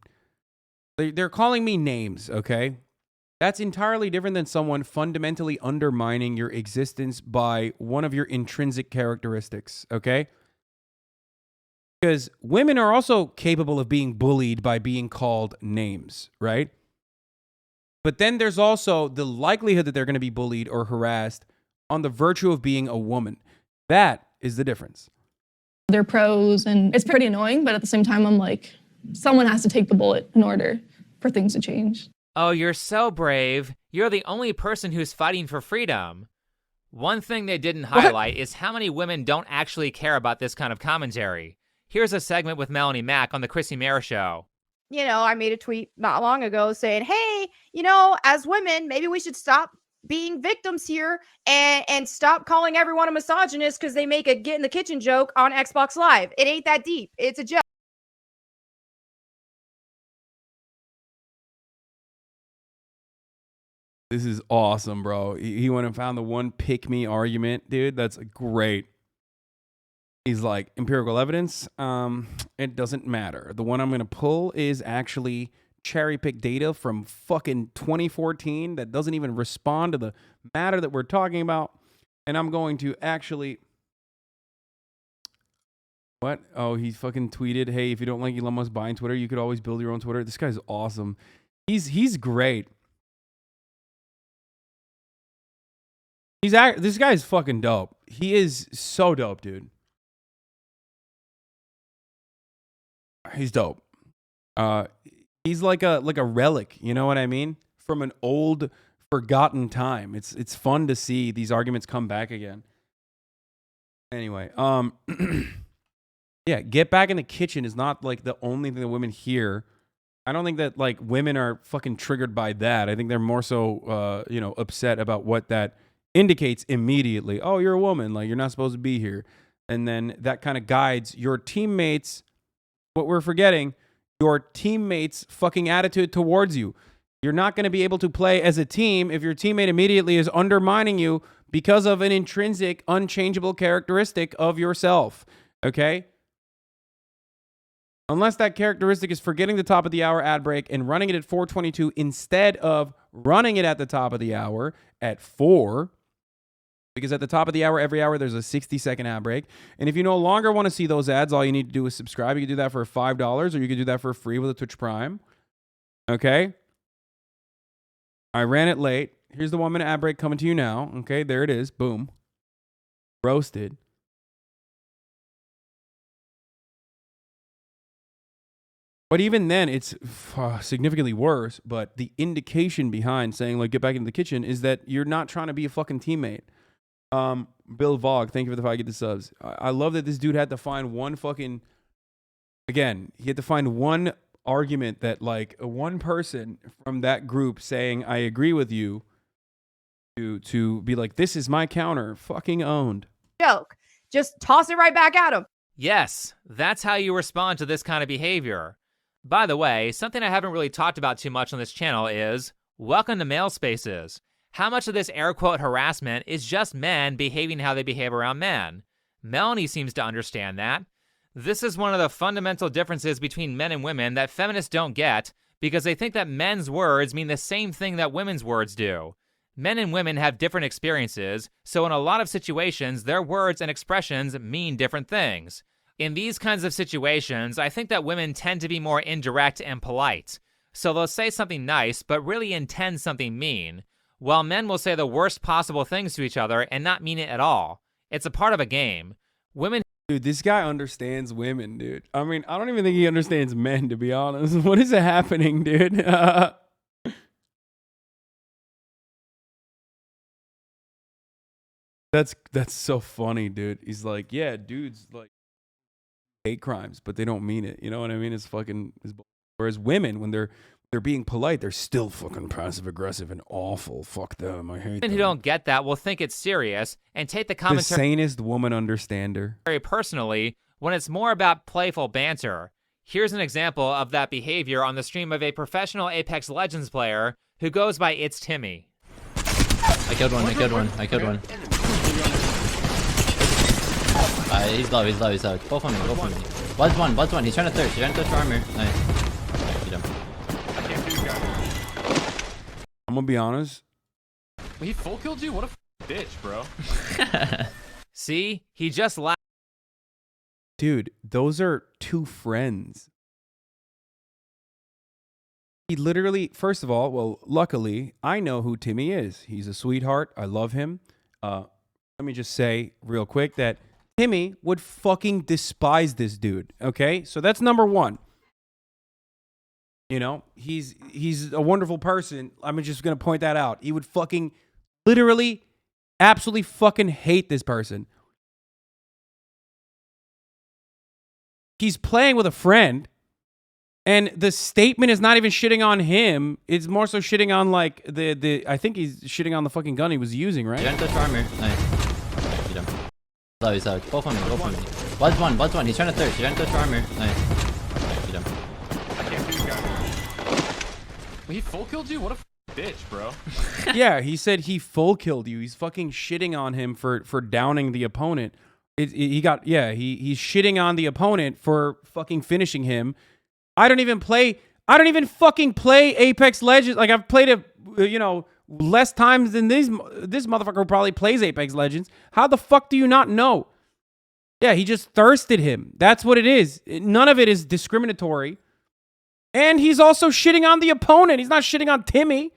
[SPEAKER 2] they're calling me names, okay? That's entirely different than someone fundamentally undermining your existence by one of your intrinsic characteristics, okay? Because women are also capable of being bullied by being called names, right? But then there's also the likelihood that they're going to be bullied or harassed on the virtue of being a woman. That is the difference.
[SPEAKER 9] They're pros, and it's pretty annoying, but at the same time, I'm like, someone has to take the bullet in order for things to change.
[SPEAKER 4] Oh, you're so brave. You're the only person who's fighting for freedom. One thing they didn't highlight is how many women don't actually care about this kind of commentary. Here's a segment with Melanie Mack on the Chrissy Mayer Show.
[SPEAKER 10] You know, I made a tweet not long ago saying, hey, as women, maybe we should stop being victims here and stop calling everyone a misogynist because they make a get in the kitchen joke on Xbox Live. It ain't that deep. It's a joke.
[SPEAKER 2] This is awesome, bro. He went and found the one pick me argument, dude. That's great. He's like, empirical evidence, it doesn't matter. The one I'm going to pull is actually cherry pick data from fucking 2014 that doesn't even respond to the matter that we're talking about. And I'm going to actually... What? Oh, he fucking tweeted, hey, if you don't like Elon Musk buying Twitter, you could always build your own Twitter. This guy's awesome. He's great. This guy's fucking dope. He is so dope, dude. He's dope. He's like a relic, you know what I mean? From an old, forgotten time. It's fun to see these arguments come back again. Anyway, yeah, get back in the kitchen is not like the only thing that women hear. I don't think that like women are fucking triggered by that. I think they're more so upset about what that indicates immediately. Oh, you're a woman, like you're not supposed to be here. And then that kind of guides your teammates. What we're forgetting, your teammates' fucking attitude towards you. You're not going to be able to play as a team if your teammate immediately is undermining you because of an intrinsic, unchangeable characteristic of yourself. Okay? Unless that characteristic is forgetting the top of the hour ad break and running it at 4:22 instead of running it at the top of the hour at 4. Because at the top of the hour, every hour, there's a 60-second ad break. And if you no longer want to see those ads, all you need to do is subscribe. You can do that for $5, or you can do that for free with a Twitch Prime. Okay? I ran it late. Here's the 1-minute ad break coming to you now. Okay, there it is. Boom. Roasted. But even then, it's significantly worse. But the indication behind saying, like, get back into the kitchen is that you're not trying to be a fucking teammate. Bill Vogue, thank you for the 5 get the subs. I love that this dude had to find one fucking... Again, he had to find one argument that, like, one person from that group saying, I agree with you, to be like, this is my counter, fucking owned.
[SPEAKER 10] Joke. Just toss it right back at him.
[SPEAKER 4] Yes, that's how you respond to this kind of behavior. By the way, something I haven't really talked about too much on this channel is welcome to male spaces. How much of this air quote harassment is just men behaving how they behave around men? Melanie seems to understand that. This is one of the fundamental differences between men and women that feminists don't get because they think that men's words mean the same thing that women's words do. Men and women have different experiences, so in a lot of situations, their words and expressions mean different things. In these kinds of situations, I think that women tend to be more indirect and polite. So they'll say something nice, but really intend something mean, while men will say the worst possible things to each other and not mean it at all. It's a part of a game. Women...
[SPEAKER 2] Dude, this guy understands women, dude. I mean, I don't even think he understands men, to be honest. What is happening, dude? That's so funny, dude. He's like, yeah, dudes like hate crimes, but they don't mean it. You know what I mean? It's fucking. Whereas women, when they're being polite, they're still fucking passive aggressive and awful. Fuck them. I hate
[SPEAKER 4] Women
[SPEAKER 2] them.
[SPEAKER 4] who don't get that will think it's serious and take the
[SPEAKER 2] The
[SPEAKER 4] commentary
[SPEAKER 2] sanest woman understander.
[SPEAKER 4] very personally when it's more about playful banter. Here's an example of that behavior on the stream of a professional Apex Legends player who goes by It's Timmy.
[SPEAKER 11] I killed one. He's low. Both on me. Bud's one. He's trying to thirst for armor. Nice. Beat him.
[SPEAKER 2] I'm gonna be honest.
[SPEAKER 12] He full killed you? What a bitch, bro.
[SPEAKER 4] See? He just laughed.
[SPEAKER 2] Dude, those are two friends. He literally, first of all, well, luckily, I know who Timmy is. He's a sweetheart. I love him. Let me just say real quick that Timmy would fucking despise this dude, okay? So that's number one. You know, he's a wonderful person. I'm just going to point that out. He would fucking literally, absolutely fucking hate this person. He's playing with a friend, and the statement is not even shitting on him. It's more so shitting on, like, I think he's shitting on the fucking gun he was using, right?
[SPEAKER 11] Trying to armor. Nice. Beat him. He's low. Both on me. Bud's one. He's trying to thirst for armor. Nice. Beat him.
[SPEAKER 12] He full killed you? What a bitch, bro.
[SPEAKER 2] Yeah, he said he full killed you. He's fucking shitting on him for downing the opponent. He's shitting on the opponent for fucking finishing him. I don't even fucking play Apex Legends. Like, I've played it, less times than this motherfucker who probably plays Apex Legends. How the fuck do you not know? Yeah, he just thirsted him. That's what it is. None of it is discriminatory. And he's also shitting on the opponent. He's not shitting on Timmy.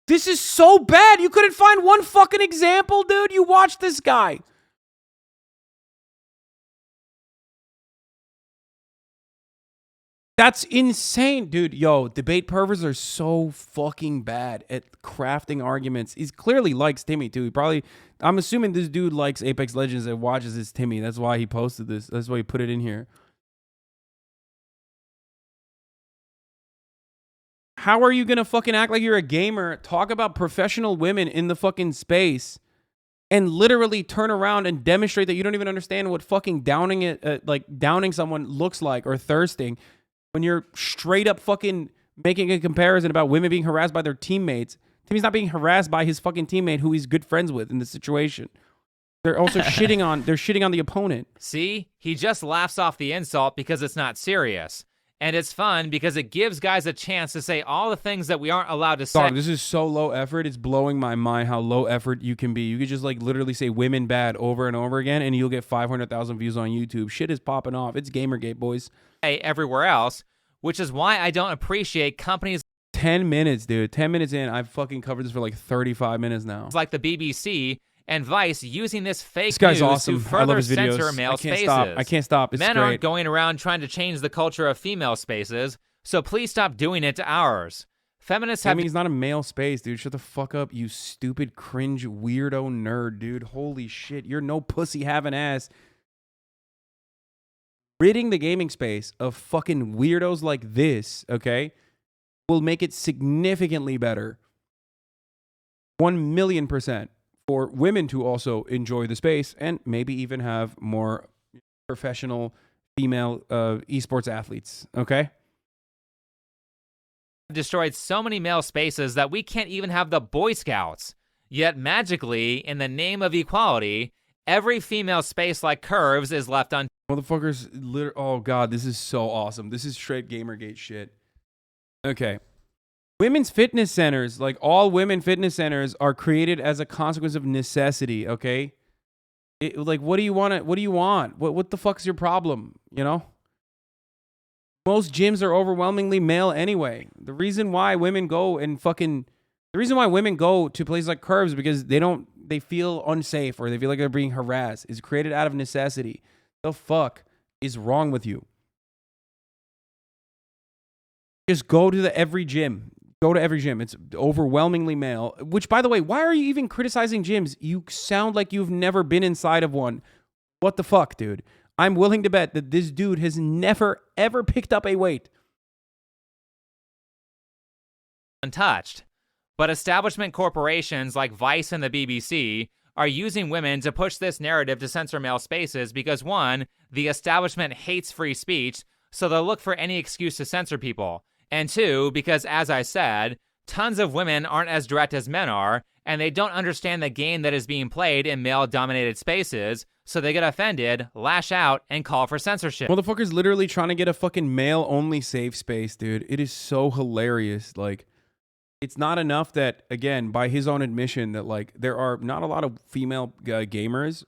[SPEAKER 2] This is so bad. You couldn't find one fucking example, dude. You watch this guy. That's insane, dude. Yo, debate perverts are so fucking bad at crafting arguments. He clearly likes Timmy, too. I'm assuming this dude likes Apex Legends and watches his Timmy. That's why he posted this. That's why he put it in here. How are you going to fucking act like you're a gamer, talk about professional women in the fucking space, and literally turn around and demonstrate that you don't even understand what fucking downing someone looks like or thirsting when you're straight up fucking making a comparison about women being harassed by their teammates? Timmy's not being harassed by his fucking teammate who he's good friends with in this situation. They're also shitting on the opponent.
[SPEAKER 4] See? He just laughs off the insult because it's not serious. And it's fun because it gives guys a chance to say all the things that we aren't allowed to say.
[SPEAKER 2] Dog, this is so low effort. It's blowing my mind how low effort you can be. You could just like literally say women bad over and over again and you'll get 500,000 views on YouTube. Shit is popping off. It's Gamergate, boys.
[SPEAKER 4] Everywhere else, which is why I don't appreciate companies
[SPEAKER 2] 10 minutes, dude. 10 minutes in. I've fucking covered this for like 35 minutes now.
[SPEAKER 4] like the BBC and Vice using this fake
[SPEAKER 2] This guy's
[SPEAKER 4] news
[SPEAKER 2] awesome.
[SPEAKER 4] to
[SPEAKER 2] I love
[SPEAKER 4] further
[SPEAKER 2] his videos.
[SPEAKER 4] censor male spaces.
[SPEAKER 2] I can't stop. It's
[SPEAKER 4] Men
[SPEAKER 2] great.
[SPEAKER 4] aren't going around trying to change the culture of female spaces, so please stop doing it to ours. Feminists have...
[SPEAKER 2] He's not a male space, dude. Shut the fuck up, you stupid, cringe, weirdo nerd, dude. Holy shit. You're no pussy having ass. Ridding the gaming space of fucking weirdos like this, okay, will make it significantly better. 1,000,000% for women to also enjoy the space and maybe even have more professional female esports athletes. Okay.
[SPEAKER 4] Destroyed so many male spaces that we can't even have the Boy Scouts. Yet magically, in the name of equality, every female space like Curves is left untouched.
[SPEAKER 2] Motherfuckers, oh God, this is so awesome. This is straight Gamergate shit. Okay. Women's fitness centers, like all women fitness centers, are created as a consequence of necessity, okay? Like, what do you want? What do you want? What the fuck's your problem, you know? Most gyms are overwhelmingly male anyway. The reason why women go to places like Curves because they feel unsafe or they feel like they're being harassed is created out of necessity. The fuck is wrong with you? Just go to every gym. Go to every gym. It's overwhelmingly male. Which, by the way, why are you even criticizing gyms? You sound like you've never been inside of one. What the fuck, dude? I'm willing to bet that this dude has never, ever picked up a weight.
[SPEAKER 4] Untouched. But establishment corporations like Vice and the BBC are using women to push this narrative to censor male spaces because, one, the establishment hates free speech, so they'll look for any excuse to censor people. And two, because, as I said, tons of women aren't as direct as men are, and they don't understand the game that is being played in male-dominated spaces, so they get offended, lash out, and call for censorship.
[SPEAKER 2] Motherfucker's literally trying to get a fucking male-only safe space, dude. It is so hilarious. Like, it's not enough that, again, by his own admission, that, like, there are not a lot of female gamers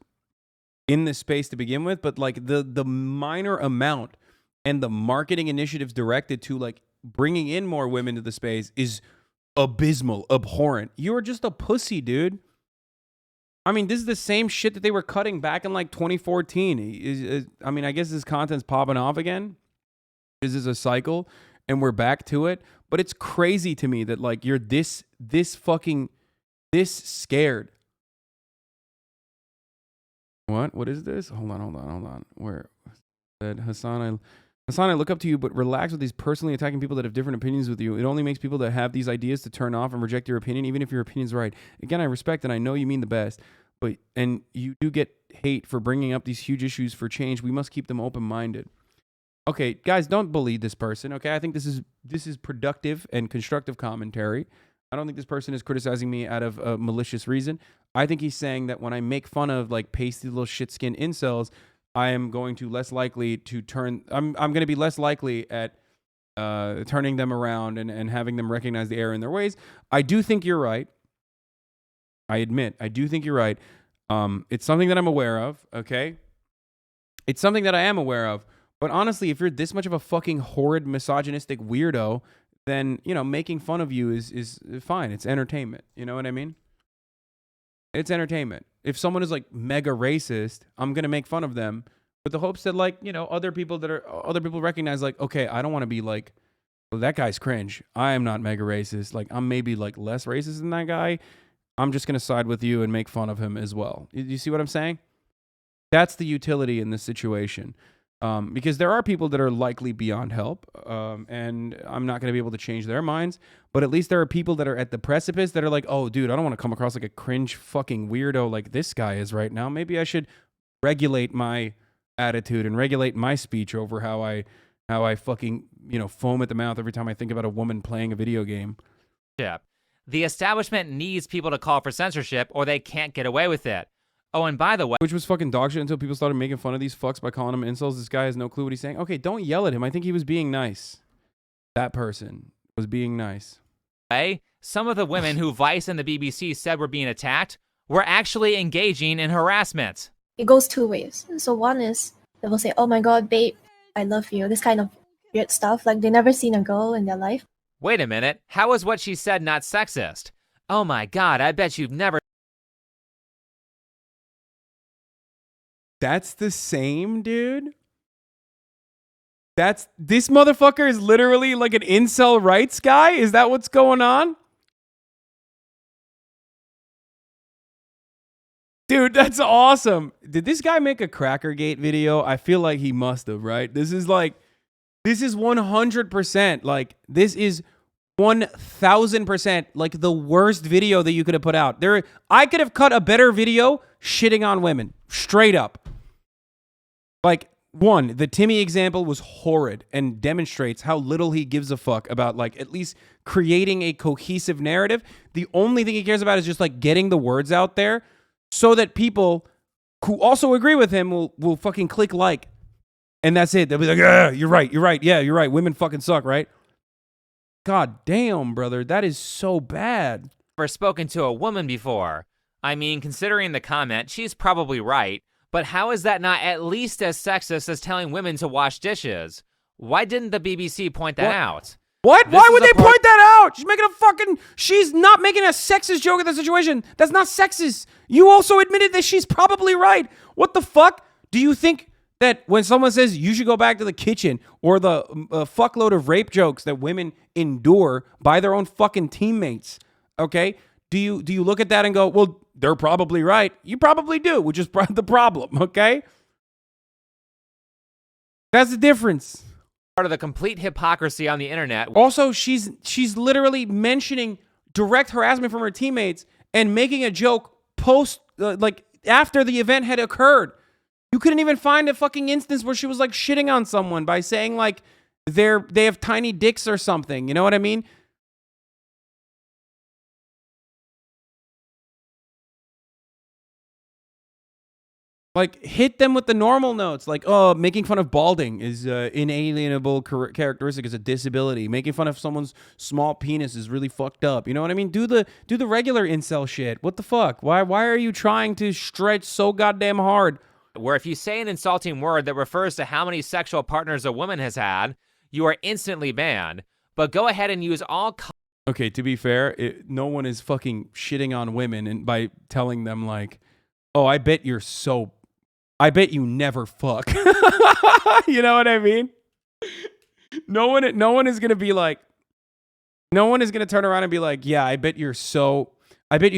[SPEAKER 2] in this space to begin with, but, like, the minor amount and the marketing initiatives directed to, like, bringing in more women to the space is abysmal, abhorrent. You're just a pussy, dude. I mean, this is the same shit that they were cutting back in like 2014. I mean, I guess this content's popping off again. This is a cycle and we're back to it. But it's crazy to me that like you're this scared. What is this? Hold on. Where said Hassan, I look up to you, but relax with these personally attacking people that have different opinions with you. It only makes people that have these ideas to turn off and reject your opinion, even if your opinion's right. Again, I respect and I know you mean the best, and you do get hate for bringing up these huge issues for change. We must keep them open-minded. Okay, guys, don't bully this person, okay? I think this is productive and constructive commentary. I don't think this person is criticizing me out of a malicious reason. I think he's saying that when I make fun of like pasty little shit-skin incels, I am going to less likely to I'm going to be less likely at turning them around and having them recognize the error in their ways. I do think you're right. I admit, I do think you're right. It's something that I'm aware of, okay? It's something that I am aware of. But honestly, if you're this much of a fucking horrid, misogynistic weirdo, then, you know, making fun of you is fine. It's entertainment. You know what I mean? It's entertainment. If someone is like mega racist, I'm going to make fun of them with the hopes that like, you know, other people recognize like, okay, I don't want to be like, well, that guy's cringe. I am not mega racist. Like I'm maybe like less racist than that guy. I'm just going to side with you and make fun of him as well. You see what I'm saying? That's the utility in this situation. Because there are people that are likely beyond help, and I'm not going to be able to change their minds, but at least there are people that are at the precipice that are like, oh, dude, I don't want to come across like a cringe fucking weirdo like this guy is right now. Maybe I should regulate my attitude and regulate my speech over how I fucking, you know, foam at the mouth every time I think about a woman playing a video game.
[SPEAKER 4] The establishment needs people to call for censorship or they can't get away with it. Oh, and by the way,
[SPEAKER 2] which was fucking dog shit until people started making fun of these fucks by calling him incels. This guy has no clue what he's saying. Okay, don't yell at him. I think he was being nice. That person was being nice.
[SPEAKER 4] Some of the women who Vice and the BBC said were being attacked were actually engaging in harassment.
[SPEAKER 13] It goes two ways. So one is they will say, oh my god, babe, I love you. This kind of weird stuff. Like they never seen a girl in their life.
[SPEAKER 4] Wait a minute. How is what she said not sexist? Oh my god, I bet you've never...
[SPEAKER 2] That's the same, dude? This motherfucker is literally like an incel rights guy? Is that what's going on? Dude, that's awesome. Did this guy make a Crackergate video? I feel like he must have, right? This is 100%. Like, this is 1000% like the worst video that you could have put out. I could have cut a better video shitting on women. Straight up. Like, one, the Timmy example was horrid and demonstrates how little he gives a fuck about, like, at least creating a cohesive narrative. The only thing he cares about is just, like, getting the words out there so that people who also agree with him will fucking click like. And that's it. They'll be like, yeah, you're right. Yeah, you're right. Women fucking suck, right? God damn, brother. That is so bad.
[SPEAKER 4] Never spoken to a woman before. I mean, considering the comment, she's probably right. But how is that not at least as sexist as telling women to wash dishes? Why didn't the BBC point that out?
[SPEAKER 2] What? Why would they point that out? She's not making a sexist joke in the situation. That's not sexist. You also admitted that she's probably right. What the fuck? Do you think that when someone says you should go back to the kitchen, or the fuckload of rape jokes that women endure by their own fucking teammates, okay? Do you look at that and go, well, they're probably right? You probably do, which is the problem, okay? That's the difference.
[SPEAKER 4] Part of the complete hypocrisy on the internet.
[SPEAKER 2] Also, she's literally mentioning direct harassment from her teammates and making a joke post, like, after the event had occurred. You couldn't even find a fucking instance where she was, like, shitting on someone by saying, like, they have tiny dicks or something. You know what I mean? Like, hit them with the normal notes. Like, oh, making fun of balding is inalienable characteristic, is a disability. Making fun of someone's small penis is really fucked up. You know what I mean? Do the regular incel shit. What the fuck? Why are you trying to stretch so goddamn hard?
[SPEAKER 4] Where if you say an insulting word that refers to how many sexual partners a woman has had, you are instantly banned. But go ahead and use all...
[SPEAKER 2] Okay, to be fair, no one is fucking shitting on women and by telling them, like, oh, I bet you never fuck. You know what I mean? No one is going to be like, no one is going to turn around and be like, yeah, I bet you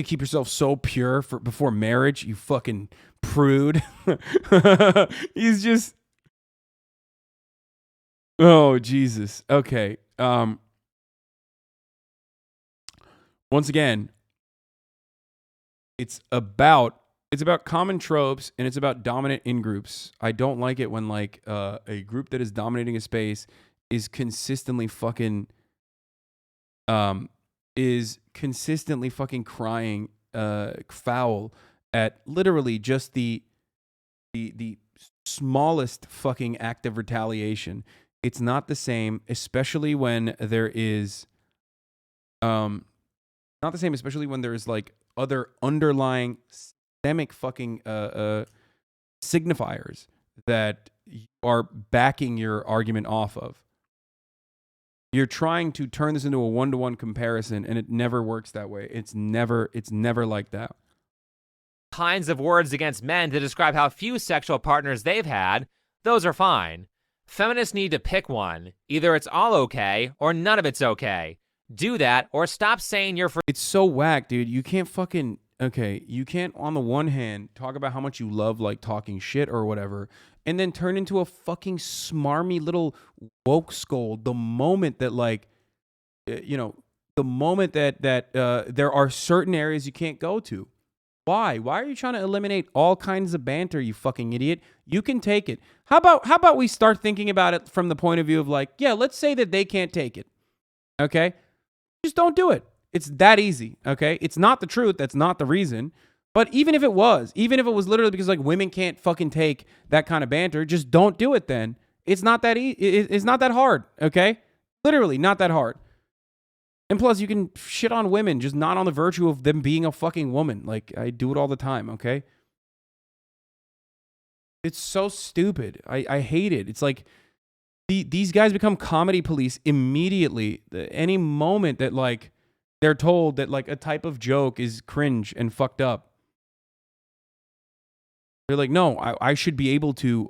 [SPEAKER 2] keep yourself so pure before marriage, you fucking prude. He's just, oh, Jesus. Okay. Once again, it's about common tropes, and it's about dominant in-groups. I don't like it when, like, a group that is dominating a space is consistently fucking crying foul at literally just the smallest fucking act of retaliation. It's not the same, especially when there is not the same, especially when there's, like, other underlying systemic fucking signifiers that are backing your argument off of. You're trying to turn this into a one-to-one comparison, and it never works that way. It's never like that.
[SPEAKER 4] Kinds of words against men to describe how few sexual partners they've had, those are fine. Feminists need to pick one. Either it's all okay, or none of it's okay. Do that, or stop saying you're for...
[SPEAKER 2] It's so whack, dude. You can't fucking... Okay, you can't, on the one hand, talk about how much you love, like, talking shit or whatever, and then turn into a fucking smarmy little woke scold the moment that, like, the moment that there are certain areas you can't go to. Why? Why are you trying to eliminate all kinds of banter, you fucking idiot? You can take it. How about we start thinking about it from the point of view of, like, yeah, let's say that they can't take it. Okay? Just don't do it. It's that easy, okay? It's not the truth. That's not the reason. But even if it was literally because, like, women can't fucking take that kind of banter, just don't do it then. It's not that it's not that hard, okay? Literally not that hard. And plus, you can shit on women, just not on the virtue of them being a fucking woman. Like, I do it all the time, okay? It's so stupid. I hate it. It's like these guys become comedy police immediately. Any moment that, like, they're told that, like, a type of joke is cringe and fucked up, they're like, no, I should be able to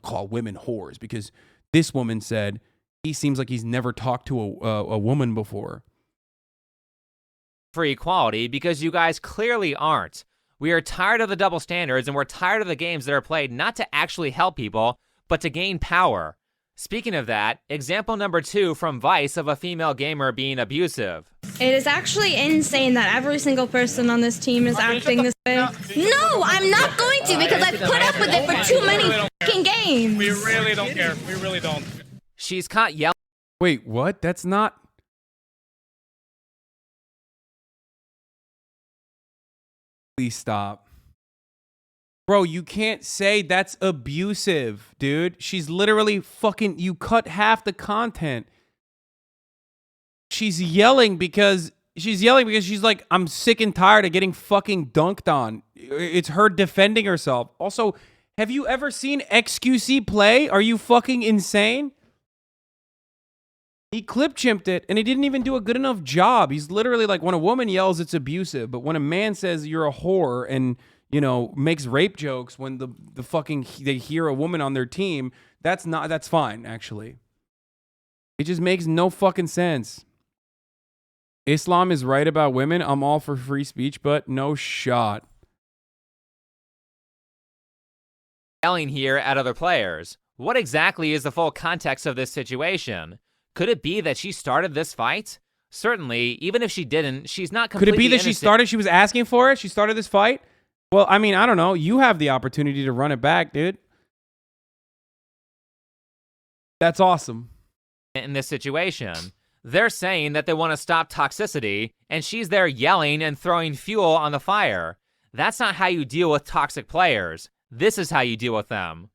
[SPEAKER 2] call women whores because this woman said he seems like he's never talked to a woman before.
[SPEAKER 4] For equality, because you guys clearly aren't. We are tired of the double standards, and we're tired of the games that are played not to actually help people, but to gain power. Speaking of that, example number 2 from Vice of a female gamer being abusive.
[SPEAKER 14] It is actually insane that every single person on this team is acting this way. No, I'm not going to because I've put up with it for too many fucking games.
[SPEAKER 15] We really don't care. We really don't.
[SPEAKER 4] She's caught yelling.
[SPEAKER 2] Wait, what? That's not... Please stop. Bro, you can't say that's abusive, dude. She's literally fucking... You cut half the content. She's yelling because she's like, I'm sick and tired of getting fucking dunked on. It's her defending herself. Also, have you ever seen XQC play? Are you fucking insane? He clip chimped it, and he didn't even do a good enough job. He's literally like, when a woman yells, it's abusive. But when a man says you're a whore and, you know, makes rape jokes when the fucking they hear a woman on their team, that's fine, actually. It just makes no fucking sense. Islam is right about women. I'm all for free speech, but no shot.
[SPEAKER 4] Yelling here at other players. What exactly is the full context of this situation? Could it be that she started this fight? Certainly, even if she didn't, she's not completely
[SPEAKER 2] Could it be that
[SPEAKER 4] innocent.
[SPEAKER 2] she was asking for it? She started this fight? Well, I mean, I don't know. You have the opportunity to run it back, dude. That's awesome.
[SPEAKER 4] In this situation, they're saying that they want to stop toxicity, and she's there yelling and throwing fuel on the fire. That's not how you deal with toxic players. This is how you deal with them.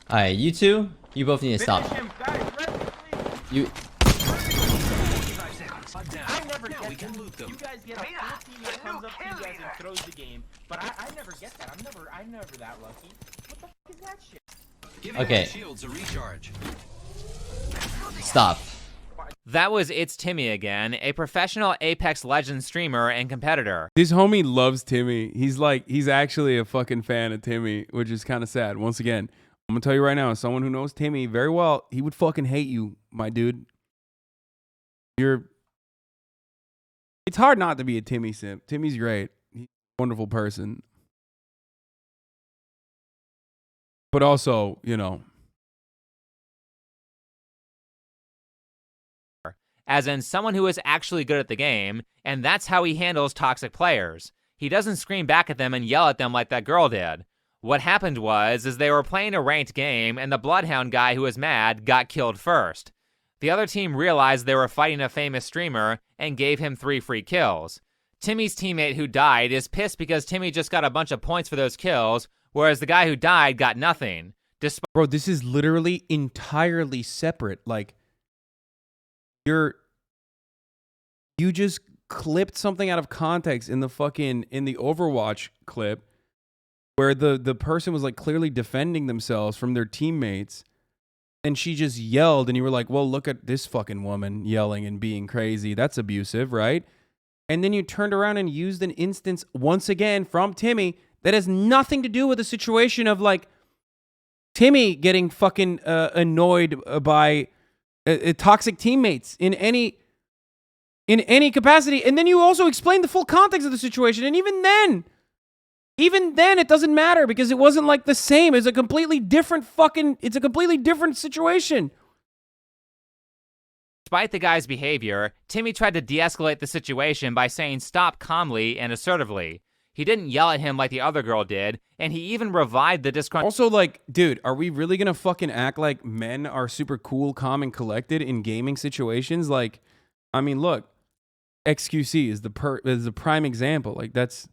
[SPEAKER 11] Alright, you two, you both need to stop. You...
[SPEAKER 15] I never get that. You guys get a full team that comes up to you guys and throws the game, but I never get that. I'm never that lucky. What the fuck is that shit?
[SPEAKER 11] Okay. Stop.
[SPEAKER 4] That was It's Timmy again, a professional Apex Legends streamer and competitor.
[SPEAKER 2] This homie loves Timmy. He's actually a fucking fan of Timmy, which is kind of sad. Once again, I'm gonna tell you right now, as someone who knows Timmy very well, he would fucking hate you, my dude. It's hard not to be a Timmy simp. Timmy's great. He's a wonderful person. But also, you know.
[SPEAKER 4] As in someone who is actually good at the game, and that's how he handles toxic players. He doesn't scream back at them and yell at them like that girl did. What happened was they were playing a ranked game, and the Bloodhound guy who was mad got killed first. The other team realized they were fighting a famous streamer and gave him 3 free kills. Timmy's teammate who died is pissed because Timmy just got a bunch of points for those kills, whereas the guy who died got nothing.
[SPEAKER 2] Bro, this is literally entirely separate. Like, you just clipped something out of context in the Overwatch clip where the person was like clearly defending themselves from their teammates, and she just yelled, and you were like, well, look at this fucking woman yelling and being crazy. That's abusive, right? And then you turned around and used an instance once again from Timmy that has nothing to do with the situation of like Timmy getting fucking annoyed by toxic teammates in any capacity. And then you also explained the full context of the situation. And even then it doesn't matter because it wasn't like the same. It's a completely different situation.
[SPEAKER 4] Despite the guy's behavior, Timmy tried to de-escalate the situation by saying stop calmly and assertively. He didn't yell at him like the other girl did, and he even revived the disgruntled.
[SPEAKER 2] Also, like, dude, are we really gonna fucking act like men are super cool, calm, and collected in gaming situations? Like, I mean, look, XQC is the prime example. Like, that's...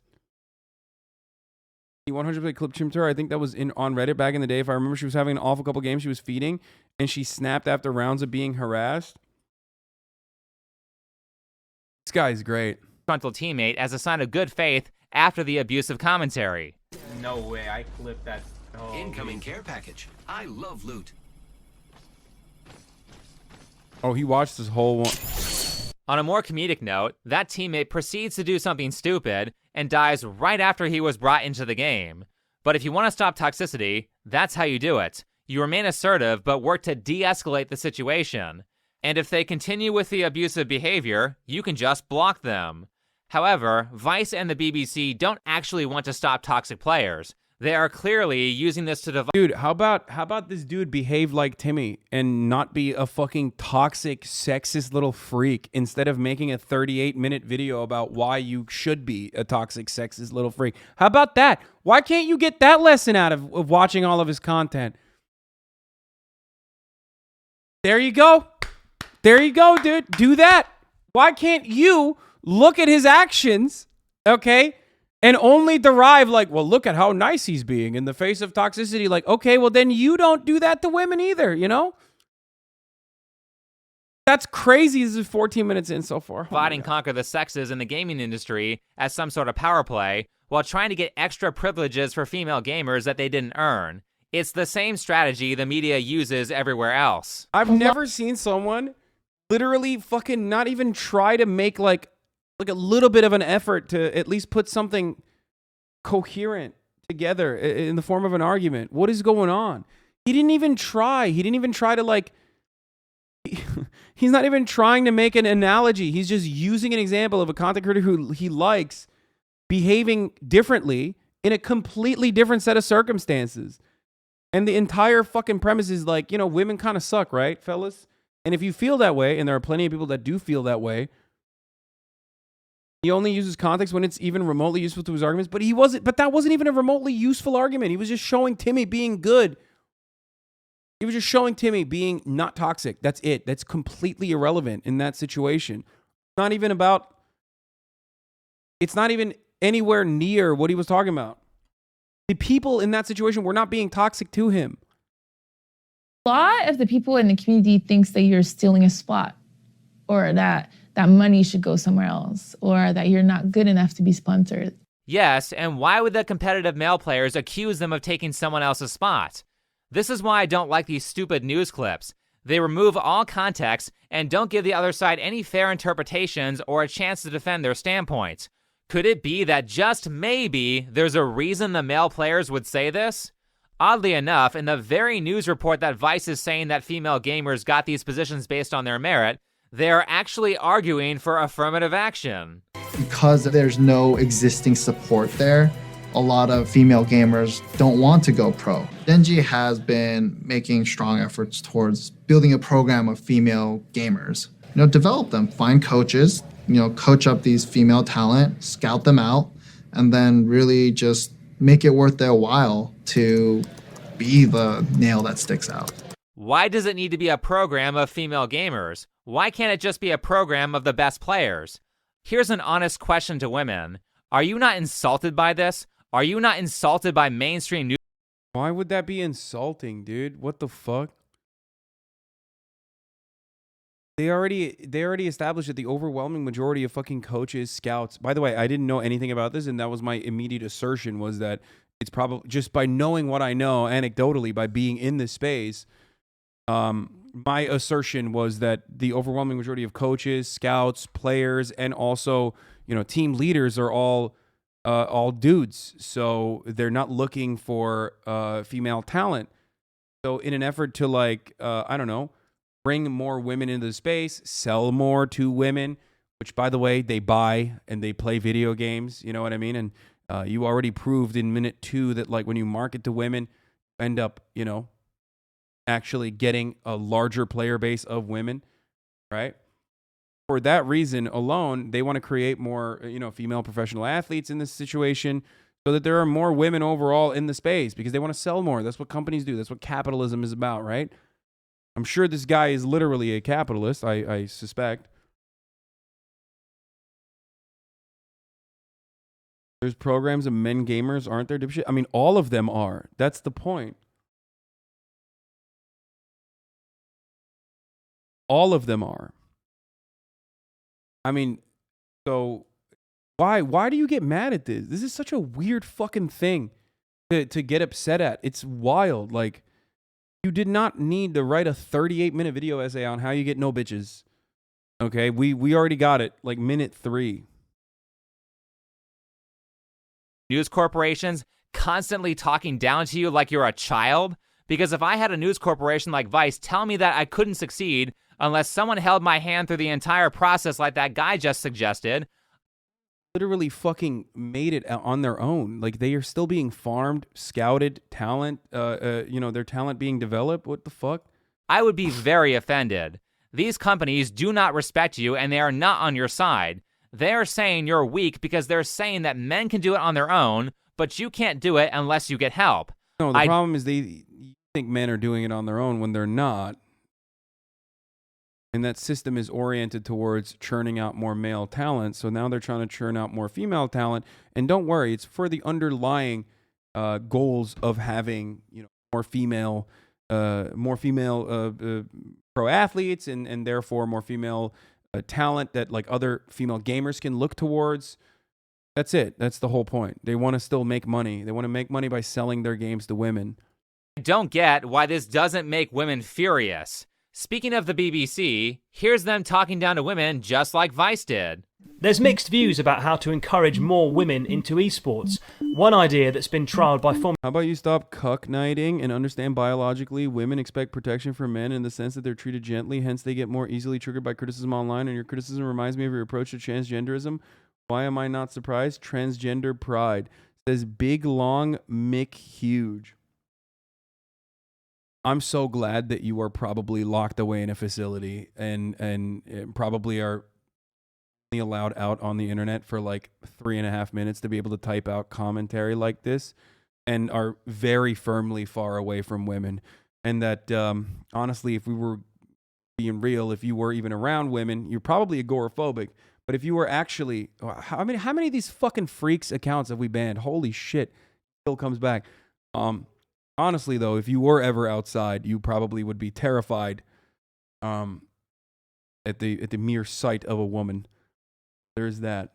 [SPEAKER 2] He 100% clip chimped her. I think that was on Reddit back in the day. If I remember, she was having an awful couple games she was feeding, and she snapped after rounds of being harassed. This guy's great.
[SPEAKER 4] Disgruntled teammate as a sign of good faith after the abusive commentary.
[SPEAKER 15] No way, I clipped that. Oh,
[SPEAKER 16] incoming care package. I love loot.
[SPEAKER 2] Oh, he watched this whole one.
[SPEAKER 4] On a more comedic note, that teammate proceeds to do something stupid and dies right after he was brought into the game. But if you want to stop toxicity, that's how you do it. You remain assertive, but work to de-escalate the situation. And if they continue with the abusive behavior, you can just block them. However, Vice and the BBC don't actually want to stop toxic players. They are clearly using this to divide.
[SPEAKER 2] Dude, how about this dude behave like Timmy and not be a fucking toxic, sexist little freak instead of making a 38-minute video about why you should be a toxic, sexist little freak? How about that? Why can't you get that lesson out of watching all of his content? There you go. There you go, dude. Do that. Why can't you look at his actions, okay, and only derive like, well, look at how nice he's being in the face of toxicity. Like, okay, well, then you don't do that to women either, you know? That's crazy. This is 14 minutes in so far.
[SPEAKER 4] Divide and conquer the sexes in the gaming industry as some sort of power play while trying to get extra privileges for female gamers that they didn't earn. It's the same strategy the media uses everywhere else.
[SPEAKER 2] I've never seen someone literally fucking not even try to make like a little bit of an effort to at least put something coherent together in the form of an argument. What is going on? He didn't even try. He didn't even try to like, he's not even trying to make an analogy. He's just using an example of a content creator who he likes behaving differently in a completely different set of circumstances. And the entire fucking premise is like, you know, women kind of suck, right, fellas? And if you feel that way, and there are plenty of people that do feel that way, he only uses context when it's even remotely useful to his arguments. But that wasn't even a remotely useful argument. He was just showing Timmy being good. He was just showing Timmy being not toxic. That's it. That's completely irrelevant in that situation. It's not even anywhere near what he was talking about. The people in that situation were not being toxic to him.
[SPEAKER 17] A lot of the people in the community thinks that you're stealing a spot, or that money should go somewhere else, or that you're not good enough to be sponsored.
[SPEAKER 4] Yes, and why would the competitive male players accuse them of taking someone else's spot? This is why I don't like these stupid news clips. They remove all context and don't give the other side any fair interpretations or a chance to defend their standpoint. Could it be that just maybe there's a reason the male players would say this? Oddly enough, in the very news report that Vice is saying that female gamers got these positions based on their merit, they are actually arguing for affirmative action.
[SPEAKER 18] Because there's no existing support there, a lot of female gamers don't want to go pro. Genji has been making strong efforts towards building a program of female gamers. You know, develop them, find coaches, you know, coach up these female talent, scout them out, and then really just make it worth their while to be the nail that sticks out.
[SPEAKER 4] Why does it need to be a program of female gamers? Why can't it just be a program of the best players? Here's an honest question to women. Are you not insulted by this? Are you not insulted by mainstream news?
[SPEAKER 2] Why would that be insulting, dude? What the fuck? They already established that the overwhelming majority of fucking coaches, scouts. By the way, I didn't know anything about this, and that was my immediate assertion, was that it's probably just by knowing what I know anecdotally, by being in this space. My assertion was that the overwhelming majority of coaches, scouts, players, and also, you know, team leaders are all dudes. So they're not looking for female talent. So in an effort to like, I don't know, bring more women into the space, sell more to women, which by the way, they buy and they play video games. You know what I mean? And you already proved in minute 2 that like when you market to women, end up, you know, actually getting a larger player base of women, right? For that reason alone, they want to create more, you know, female professional athletes in this situation so that there are more women overall in the space because they want to sell more. That's what companies do. That's what capitalism is about, right? I'm sure this guy is literally a capitalist, I suspect. There's programs of men gamers, aren't there? I mean, all of them are. That's the point. All of them are. I mean, so why do you get mad at this? This is such a weird fucking thing to get upset at. It's wild. Like, you did not need to write a 38-minute video essay on how you get no bitches. Okay, we already got it, like minute 3.
[SPEAKER 4] News corporations constantly talking down to you like you're a child? Because if I had a news corporation like Vice tell me that I couldn't succeed unless someone held my hand through the entire process like that guy just suggested,
[SPEAKER 2] literally fucking made it on their own. Like, they are still being farmed, scouted, talent, their talent being developed. What the fuck?
[SPEAKER 4] I would be very offended. These companies do not respect you, and they are not on your side. They're saying you're weak because they're saying that men can do it on their own, but you can't do it unless you get help.
[SPEAKER 2] No, the problem is they think men are doing it on their own when they're not. And that system is oriented towards churning out more male talent. So now they're trying to churn out more female talent. And don't worry, it's for the underlying goals of having, more female pro athletes and therefore more female talent that like other female gamers can look towards. That's it. That's the whole point. They want to still make money. They want to make money by selling their games to women.
[SPEAKER 4] I don't get why this doesn't make women furious. Speaking of the BBC, here's them talking down to women just like Vice did.
[SPEAKER 3] There's mixed views about how to encourage more women into esports. One idea that's been trialled by
[SPEAKER 2] How about you stop cuck knighting and understand biologically women expect protection from men in the sense that they're treated gently, hence they get more easily triggered by criticism online, and your criticism reminds me of your approach to transgenderism. Why am I not surprised? Transgender pride. Says Big Long Mick Huge. I'm so glad that you are probably locked away in a facility and probably are only allowed out on the internet for like 3.5 minutes to be able to type out commentary like this, and are very firmly far away from women. And that honestly, if we were being real, if you were even around women, you're probably agoraphobic. But if you were actually, how many of these fucking freaks accounts have we banned? Holy shit, still comes back. Honestly, though, if you were ever outside, you probably would be terrified at the mere sight of a woman. There's that.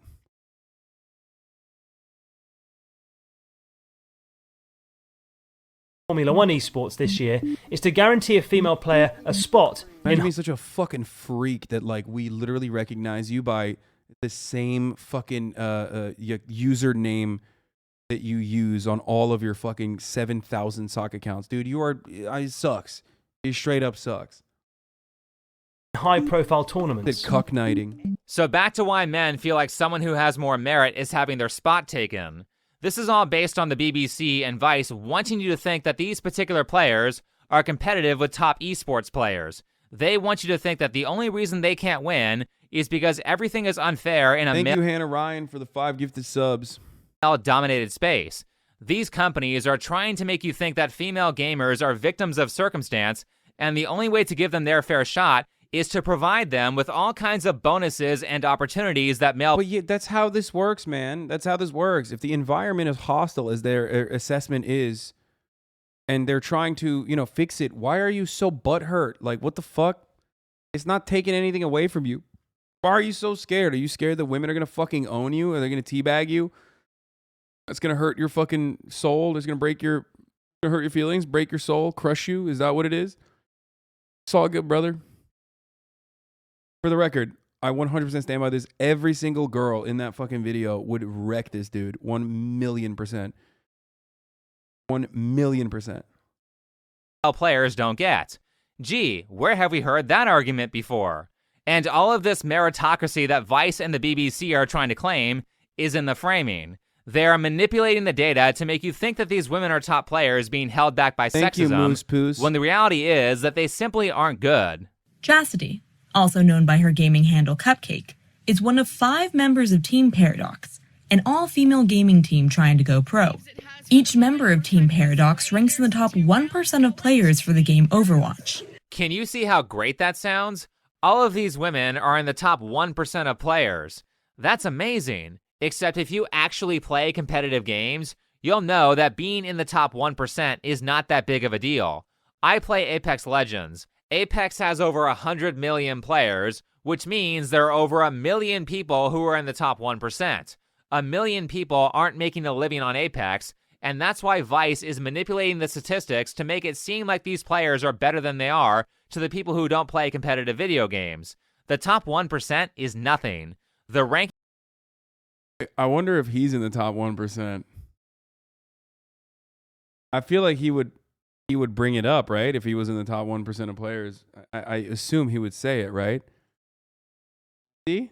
[SPEAKER 3] Formula One esports this year is to guarantee a female player a spot.
[SPEAKER 2] Imagine being such a fucking freak that like we literally recognize you by the same fucking username that you use on all of your fucking 7,000 sock accounts. Dude, it sucks. It straight up sucks.
[SPEAKER 3] High-profile tournaments.
[SPEAKER 2] It's cuck knighting.
[SPEAKER 4] So back to why men feel like someone who has more merit is having their spot taken. This is all based on the BBC and Vice wanting you to think that these particular players are competitive with top esports players. They want you to think that the only reason they can't win is because everything is unfair in a
[SPEAKER 2] Thank you, Hannah Ryan, for the 5 gifted subs.
[SPEAKER 4] Dominated space. These companies are trying to make you think that female gamers are victims of circumstance, and the only way to give them their fair shot is to provide them with all kinds of bonuses and opportunities that male...
[SPEAKER 2] But yeah, that's how this works, man. That's how this works. If the environment is hostile as their assessment is, and they're trying to, fix it, why are you so butthurt? Like, what the fuck? It's not taking anything away from you. Why are you so scared? Are you scared that women are going to fucking own you? Are they going to teabag you? That's going to hurt your fucking soul. It's going to hurt your feelings, break your soul, crush you. Is that what it is? It's all good, brother. For the record, I 100% stand by this. Every single girl in that fucking video would wreck this dude. 1,000,000%. 1,000,000%.
[SPEAKER 4] Players don't get. Gee, where have we heard that argument before? And all of this meritocracy that Vice and the BBC are trying to claim is in the framing. They are manipulating the data to make you think that these women are top players being held back by
[SPEAKER 2] Thank you,
[SPEAKER 4] sexism,
[SPEAKER 2] Moose Poos.
[SPEAKER 4] when the reality is that they simply aren't good.
[SPEAKER 19] Chastity, also known by her gaming handle Cupcake, is one of 5 members of Team Paradox, an all-female gaming team trying to go pro. Each member of Team Paradox ranks in the top 1% of players for the game Overwatch.
[SPEAKER 4] Can you see how great that sounds? All of these women are in the top 1% of players. That's amazing. Except if you actually play competitive games, you'll know that being in the top 1% is not that big of a deal. I play Apex Legends. Apex has over 100 million players, which means there are over 1 million people who are in the top 1%. 1 million people aren't making a living on Apex, and that's why Vice is manipulating the statistics to make it seem like these players are better than they are to the people who don't play competitive video games. The top 1% is nothing. The rank.
[SPEAKER 2] I wonder if he's in the top 1%. I feel like he would bring it up, right? If he was in the top 1% of players. I assume he would say it, right? See?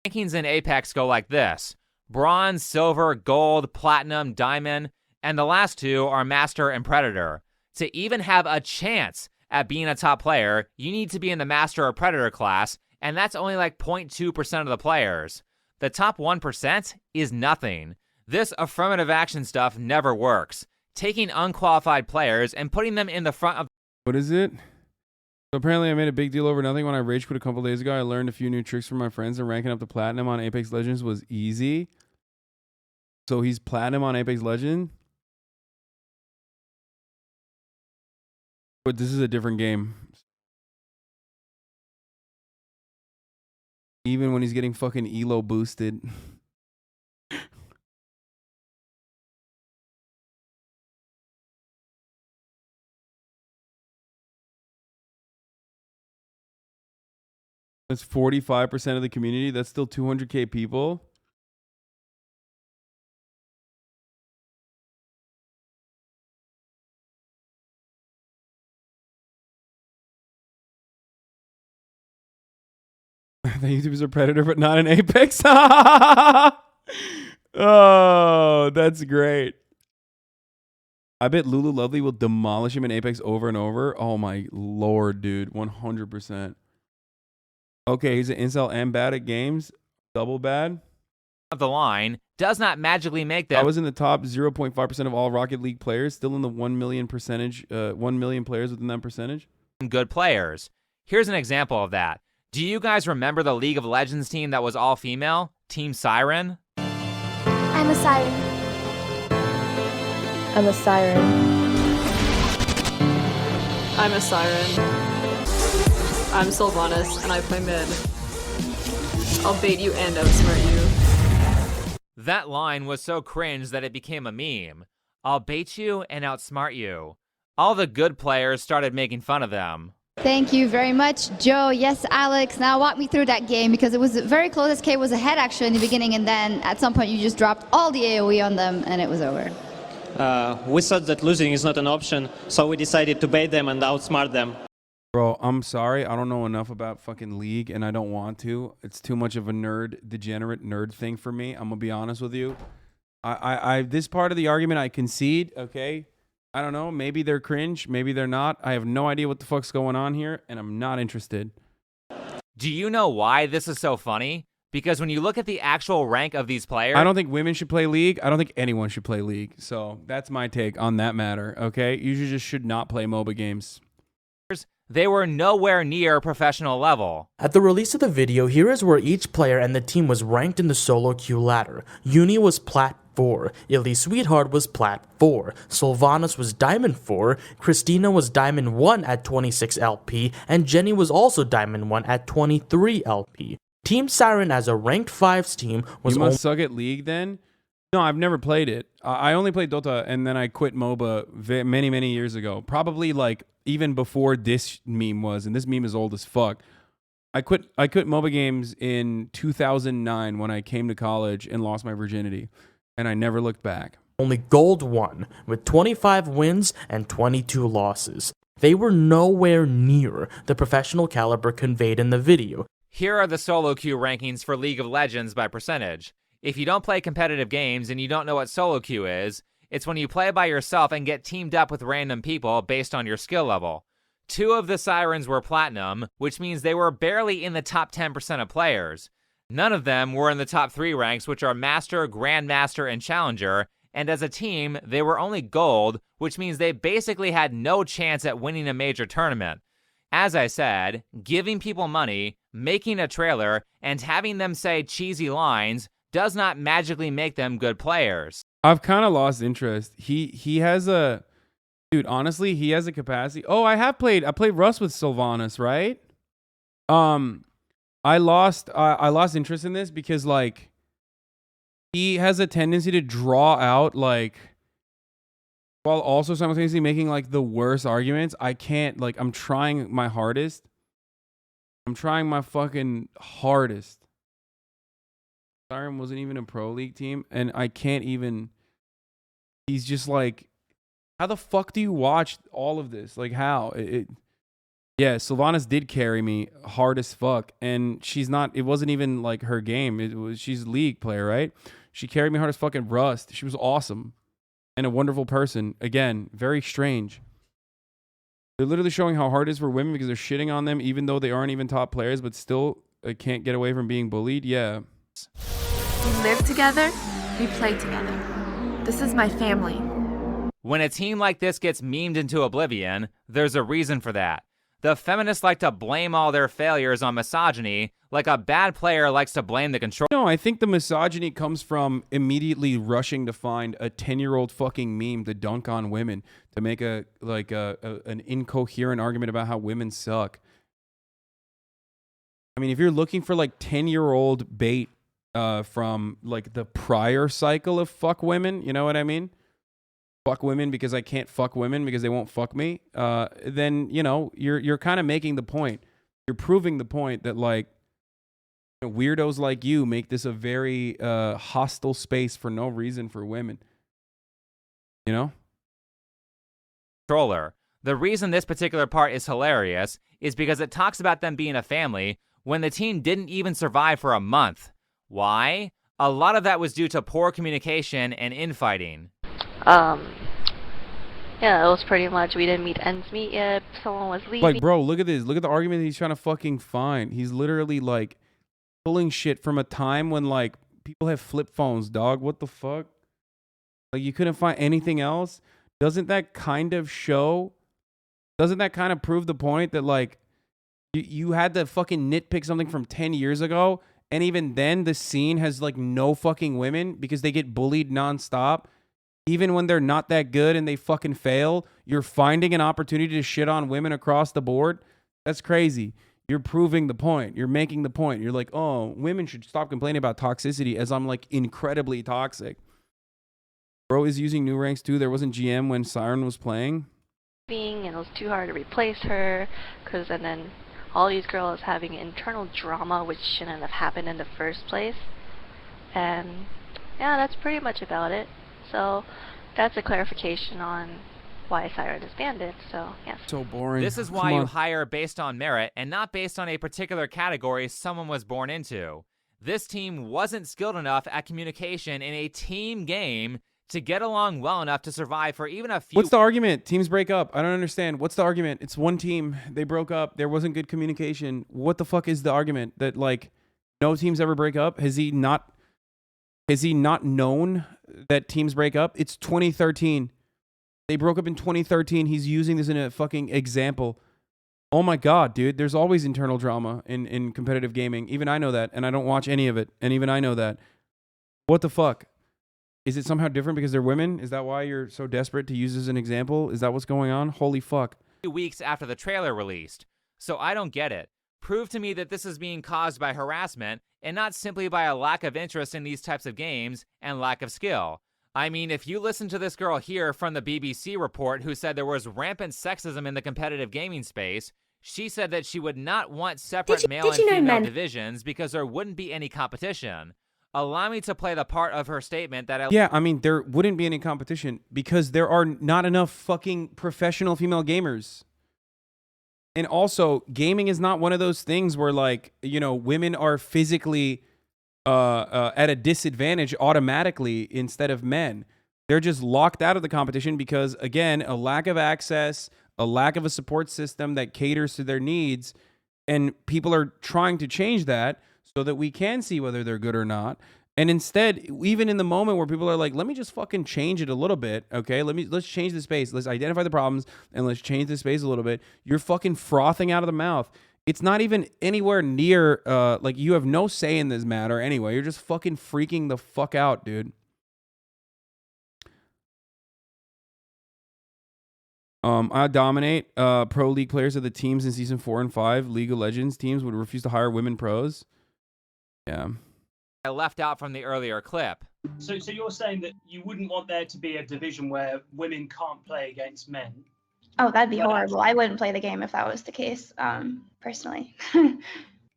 [SPEAKER 4] Rankings in Apex go like this: bronze, silver, gold, platinum, diamond, and the last two are master and predator. To even have a chance at being a top player, you need to be in the master or predator class, and that's only like 0.2% of the players. The top 1% is nothing. This affirmative action stuff never works. Taking unqualified players and putting them in the front of...
[SPEAKER 2] What is it? So apparently I made a big deal over nothing when I rage quit a couple days ago. I learned a few new tricks from my friends, and ranking up to platinum on Apex Legends was easy. So he's platinum on Apex Legends? But this is a different game. Even when he's getting fucking elo boosted. That's 45% of the community. That's still 200K people. The YouTubers are predator, but not in Apex. Oh, that's great. I bet Lulu Lovely will demolish him in Apex over and over. Oh my lord, dude. 100%. Okay, he's an incel and bad at games. Double bad.
[SPEAKER 4] Of the line does not magically make them...
[SPEAKER 2] I was in the top 0.5% of all Rocket League players. Still in the 1 million percentage. 1 million players within that percentage.
[SPEAKER 4] Good players. Here's an example of that. Do you guys remember the League of Legends team that was all female? Team Siren?
[SPEAKER 6] I'm a siren.
[SPEAKER 7] I'm a siren.
[SPEAKER 20] I'm a siren. I'm Sylvanas, and I play mid. I'll bait you and outsmart you.
[SPEAKER 4] That line was so cringe that it became a meme. I'll bait you and outsmart you. All the good players started making fun of them.
[SPEAKER 21] Thank you very much, Joe. Yes, Alex. Now walk me through that game, because it was very close. SK was ahead actually in the beginning, and then at some point you just dropped all the AoE on them and it was over.
[SPEAKER 22] We thought that losing is not an option, so we decided to bait them and outsmart them.
[SPEAKER 2] Bro, I'm sorry. I don't know enough about fucking League, and I don't want to. It's too much of a degenerate nerd thing for me. I'm gonna be honest with you. This part of the argument I concede, okay? I don't know. Maybe they're cringe. Maybe they're not. I have no idea what the fuck's going on here, and I'm not interested.
[SPEAKER 4] Do you know why this is so funny? Because when you look at the actual rank of these players...
[SPEAKER 2] I don't think women should play League. I don't think anyone should play League. So that's my take on that matter, okay? You just should not play MOBA games.
[SPEAKER 4] They were nowhere near professional level.
[SPEAKER 23] At the release of the video, here is where each player and the team was ranked in the solo queue ladder. Uni was Plat 4, Ellie Sweetheart was Plat 4, Sylvanas was Diamond 4, Christina was Diamond 1 at 26 LP, and Jenny was also Diamond 1 at 23 LP. Team Siren as a ranked 5s team was...
[SPEAKER 2] You must suck at League then? No, I've never played it. I only played Dota, and then I quit MOBA many, many years ago. Probably like even before this meme was, and this meme is old as fuck. I quit MOBA games in 2009 when I came to college and lost my virginity, and I never looked back.
[SPEAKER 23] Only Gold won, with 25 wins and 22 losses. They were nowhere near the professional caliber conveyed in the video.
[SPEAKER 4] Here are the solo queue rankings for League of Legends by percentage. If you don't play competitive games and you don't know what solo queue is, it's when you play by yourself and get teamed up with random people based on your skill level. 2 of the Sirens were Platinum, which means they were barely in the top 10% of players. None of them were in the top 3 ranks, which are Master, Grandmaster, and Challenger, and as a team, they were only Gold, which means they basically had no chance at winning a major tournament. As I said, giving people money, making a trailer, and having them say cheesy lines does not magically make them good players.
[SPEAKER 2] I've kind of lost interest. He has a... Dude, honestly, he has a capacity. Oh, I played Rust with Sylvanas, right? I lost interest in this because, like, he has a tendency to draw out, like, while also simultaneously making, like, the worst arguments. I can't, like, I'm trying my hardest. I'm trying my fucking hardest. Siren wasn't even a pro league team, and I can't even... He's just like... How the fuck do you watch all of this? Like, how? Yeah, Sylvanas did carry me hard as fuck, and she's not. It wasn't even like her game. She's a league player, right? She carried me hard as fuck in Rust. She was awesome and a wonderful person. Again, very strange. They're literally showing how hard it is for women because they're shitting on them, even though they aren't even top players, but still can't get away from being bullied. Yeah.
[SPEAKER 1] We live together. We play together. This is my family.
[SPEAKER 4] When a team like this gets memed into oblivion, there's a reason for that. The feminists like to blame all their failures on misogyny, like a bad player likes to blame the control.
[SPEAKER 2] No, I think the misogyny comes from immediately rushing to find a 10-year-old fucking meme to dunk on women, to make an incoherent argument about how women suck. I mean, if you're looking for like 10-year-old bait from like the prior cycle of fuck women, you know what I mean? Fuck women because I can't fuck women because they won't fuck me, then, you know, you're kind of making the point. You're proving the point that, like, weirdos like you make this a very hostile space for no reason for women. You know?
[SPEAKER 4] Controller. The reason this particular part is hilarious is because it talks about them being a family when the team didn't even survive for a month. Why? A lot of that was due to poor communication and infighting.
[SPEAKER 5] Yeah, it was pretty much we didn't meet ends meet yet. Someone was leaving.
[SPEAKER 2] Like, bro, look at this. Look at the argument that he's trying to fucking find. He's literally, like, pulling shit from a time when, like, people have flip phones, dog. What the fuck? Like, you couldn't find anything else? Doesn't that kind of prove the point that, like, you had to fucking nitpick something from 10 years ago, and even then the scene has, like, no fucking women because they get bullied nonstop? Even when they're not that good and they fucking fail, you're finding an opportunity to shit on women across the board? That's crazy. You're proving the point. You're making the point. You're like, oh, women should stop complaining about toxicity as I'm, like, incredibly toxic. Bro is using new ranks too. There wasn't GM when Siren was playing.
[SPEAKER 5] And it was too hard to replace her, and then all these girls having internal drama which shouldn't have happened in the first place. And yeah, that's pretty much about it. So that's a clarification on why Siren disbanded. So yeah.
[SPEAKER 2] So boring.
[SPEAKER 4] This is why you hire based on merit and not based on a particular category someone was born into. This team wasn't skilled enough at communication in a team game to get along well enough to survive for even a few.
[SPEAKER 2] What's the argument? Teams break up. I don't understand. What's the argument? It's one team. They broke up. There wasn't good communication. What the fuck is the argument? That, like, no teams ever break up? Has he not known that teams break up? It's 2013. They broke up in 2013. He's using this in a fucking example. Oh my God, dude. There's always internal drama in competitive gaming. Even I know that, and I don't watch any of it. And even I know that. What the fuck? Is it somehow different because they're women? Is that why you're so desperate to use this as an example? Is that what's going on? Holy fuck.
[SPEAKER 4] Weeks after the trailer released. So I don't get it. Prove to me that this is being caused by harassment and not simply by a lack of interest in these types of games and lack of skill. I mean, if you listen to this girl here from the BBC report who said there was rampant sexism in the competitive gaming space, she said that she would not want separate male and female divisions because there wouldn't be any competition. Allow me to play the part of her statement that
[SPEAKER 2] Yeah, I mean, there wouldn't be any competition because there are not enough fucking professional female gamers. And also, gaming is not one of those things where, like, you know, women are physically at a disadvantage automatically instead of men. They're just locked out of the competition because, again, a lack of access, a lack of a support system that caters to their needs, and people are trying to change that so that we can see whether they're good or not. And instead, even in the moment where people are like, let me just fucking change it a little bit, okay? Let's change the space. Let's identify the problems and let's change the space a little bit. You're fucking frothing out of the mouth. It's not even anywhere near, like, you have no say in this matter anyway. You're just fucking freaking the fuck out, dude. I dominate. Pro League players of the teams in Season 4 and 5. League of Legends teams would refuse to hire women pros. Yeah.
[SPEAKER 4] I left out from the earlier clip.
[SPEAKER 3] So you're saying that you wouldn't want there to be a division where women can't play against men?
[SPEAKER 10] Oh, that'd be horrible. I wouldn't play the game if that was the case, personally.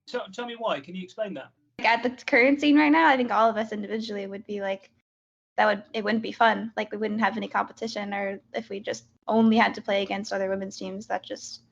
[SPEAKER 3] So tell me why. Can you explain that?
[SPEAKER 10] At the current scene right now, I think all of us individually would be like, it wouldn't be fun. Like, we wouldn't have any competition, or if we just only had to play against other women's teams, that just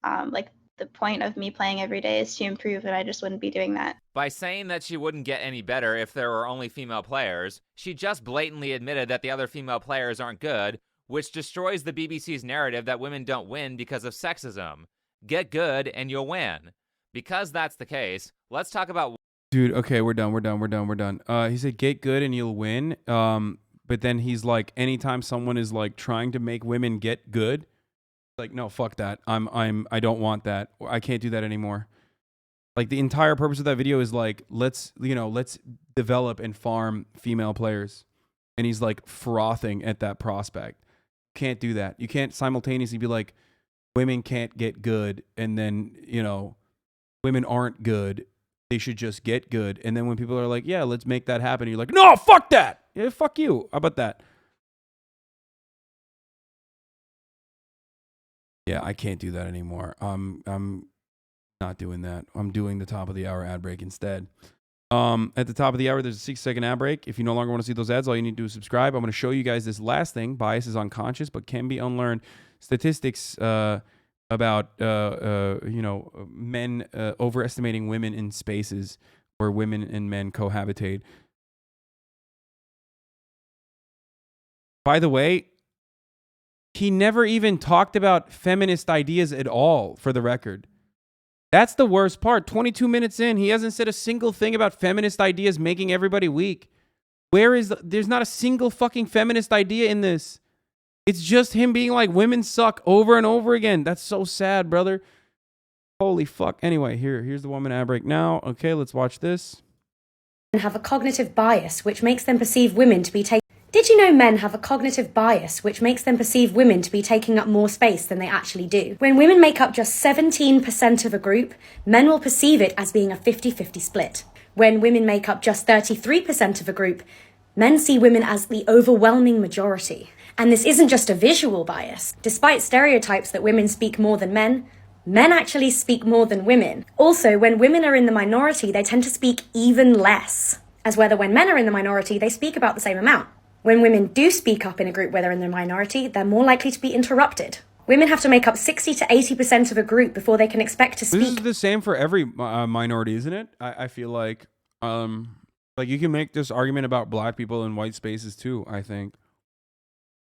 [SPEAKER 8] Like the point of me playing every day is to improve, and I just wouldn't be doing that.
[SPEAKER 4] By saying that she wouldn't get any better if there were only female players, she just blatantly admitted that the other female players aren't good, which destroys the BBC's narrative that women don't win because of sexism. Get good and you'll win. Because that's the case, let's talk about...
[SPEAKER 2] Dude, okay, we're done. He said, get good and you'll win. But then he's like, anytime someone is like trying to make women get good, like, no, fuck that. I don't want that. I can't do that anymore. Like, the entire purpose of that video is like, let's develop and farm female players. And he's like frothing at that prospect. Can't do that. You can't simultaneously be like, women can't get good, and then, women aren't good. They should just get good. And then when people are like, yeah, let's make that happen, you're like, no, fuck that. Yeah, fuck you. How about that? Yeah, I can't do that anymore. I'm not doing that. I'm doing the top of the hour ad break instead. At the top of the hour, there's a 6-second ad break. If you no longer want to see those ads, all you need to do is subscribe. I'm going to show you guys this last thing. Bias is unconscious, but can be unlearned. Statistics about men overestimating women in spaces where women and men cohabitate. By the way, he never even talked about feminist ideas at all, for the record. That's the worst part. 22 minutes in, he hasn't said a single thing about feminist ideas making everybody weak. There's not a single fucking feminist idea in this. It's just him being like, women suck over and over again. That's so sad, brother. Holy fuck. Anyway, here's the 1 minute ad break now. Okay, let's watch this.
[SPEAKER 9] Have a cognitive bias which makes them perceive women to be taking... Did you know men have a cognitive bias which makes them perceive women to be taking up more space than they actually do? When women make up just 17% of a group, men will perceive it as being a 50-50 split. When women make up just 33% of a group, men see women as the overwhelming majority. And this isn't just a visual bias. Despite stereotypes that women speak more than men actually speak more than women. Also, when women are in the minority, they tend to speak even less. As whether when men are in the minority, they speak about the same amount. When women do speak up in a group where they're in the minority, they're more likely to be interrupted. Women have to make up 60 to 80% of a group before they can expect to speak.
[SPEAKER 2] This is the same for every minority, isn't it? I feel like you can make this argument about black people in white spaces too, I think.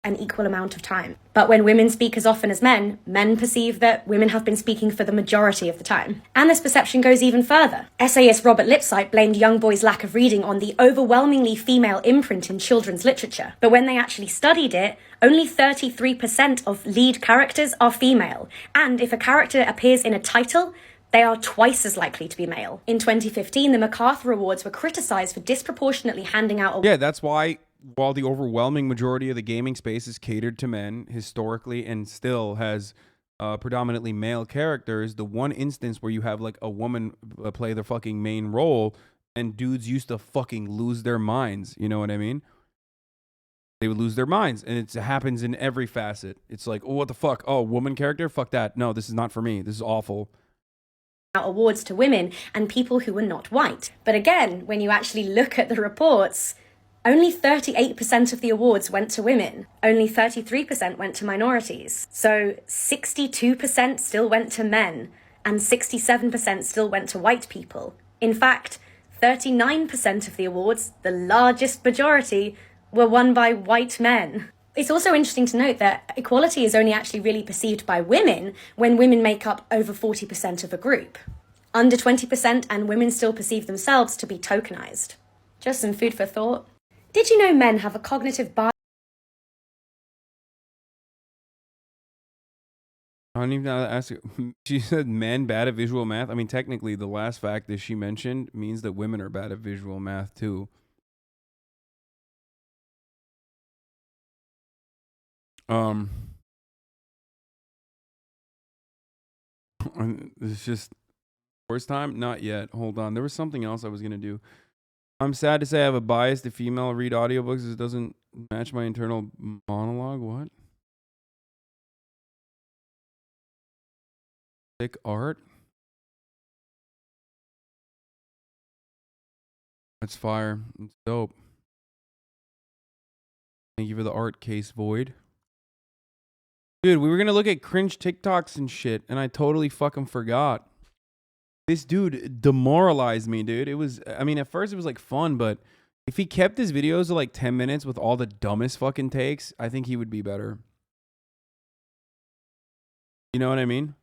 [SPEAKER 9] An equal amount of time. But when women speak as often as men perceive that women have been speaking for the majority of the time. And this perception goes even further. Essayist Robert Lipsyte blamed young boys' lack of reading on the overwhelmingly female imprint in children's literature. But when they actually studied it, only 33% of lead characters are female. And if a character appears in a title, they are twice as likely to be male. In 2015, the MacArthur Awards were criticized for disproportionately handing out awards.
[SPEAKER 2] Yeah, that's why, while the overwhelming majority of the gaming space is catered to men historically and still has predominantly male characters, the one instance where you have like a woman play the fucking main role and dudes used to fucking lose their minds. You know what I mean? They would lose their minds, and it happens in every facet. It's like, oh, what the fuck? Oh, woman character? Fuck that. No, this is not for me. This is awful.
[SPEAKER 9] Awards to women and people who were not white. But again, when you actually look at the reports, only 38% of the awards went to women. Only 33% went to minorities. So 62% still went to men, and 67% still went to white people. In fact, 39% of the awards, the largest majority, were won by white men. It's also interesting to note that equality is only actually really perceived by women when women make up over 40% of a group. Under 20%, and women still perceive themselves to be tokenized. Just some food for thought. Did you know men have a cognitive bias?
[SPEAKER 2] I don't even know how to ask you. She said men bad at visual math. I mean, technically, the last fact that she mentioned means that women are bad at visual math too. It's just first time? Not yet. Hold on. There was something else I was gonna do. I'm sad to say I have a bias to female read audiobooks. It doesn't match my internal monologue. What? Thick art? That's fire. It's dope. Thank you for the art, Case Void. Dude, we were going to look at cringe TikToks and shit, and I totally fucking forgot. This dude demoralized me, dude. It was, I mean, at first it was like fun, but if he kept his videos to like 10 minutes with all the dumbest fucking takes, I think he would be better. You know what I mean?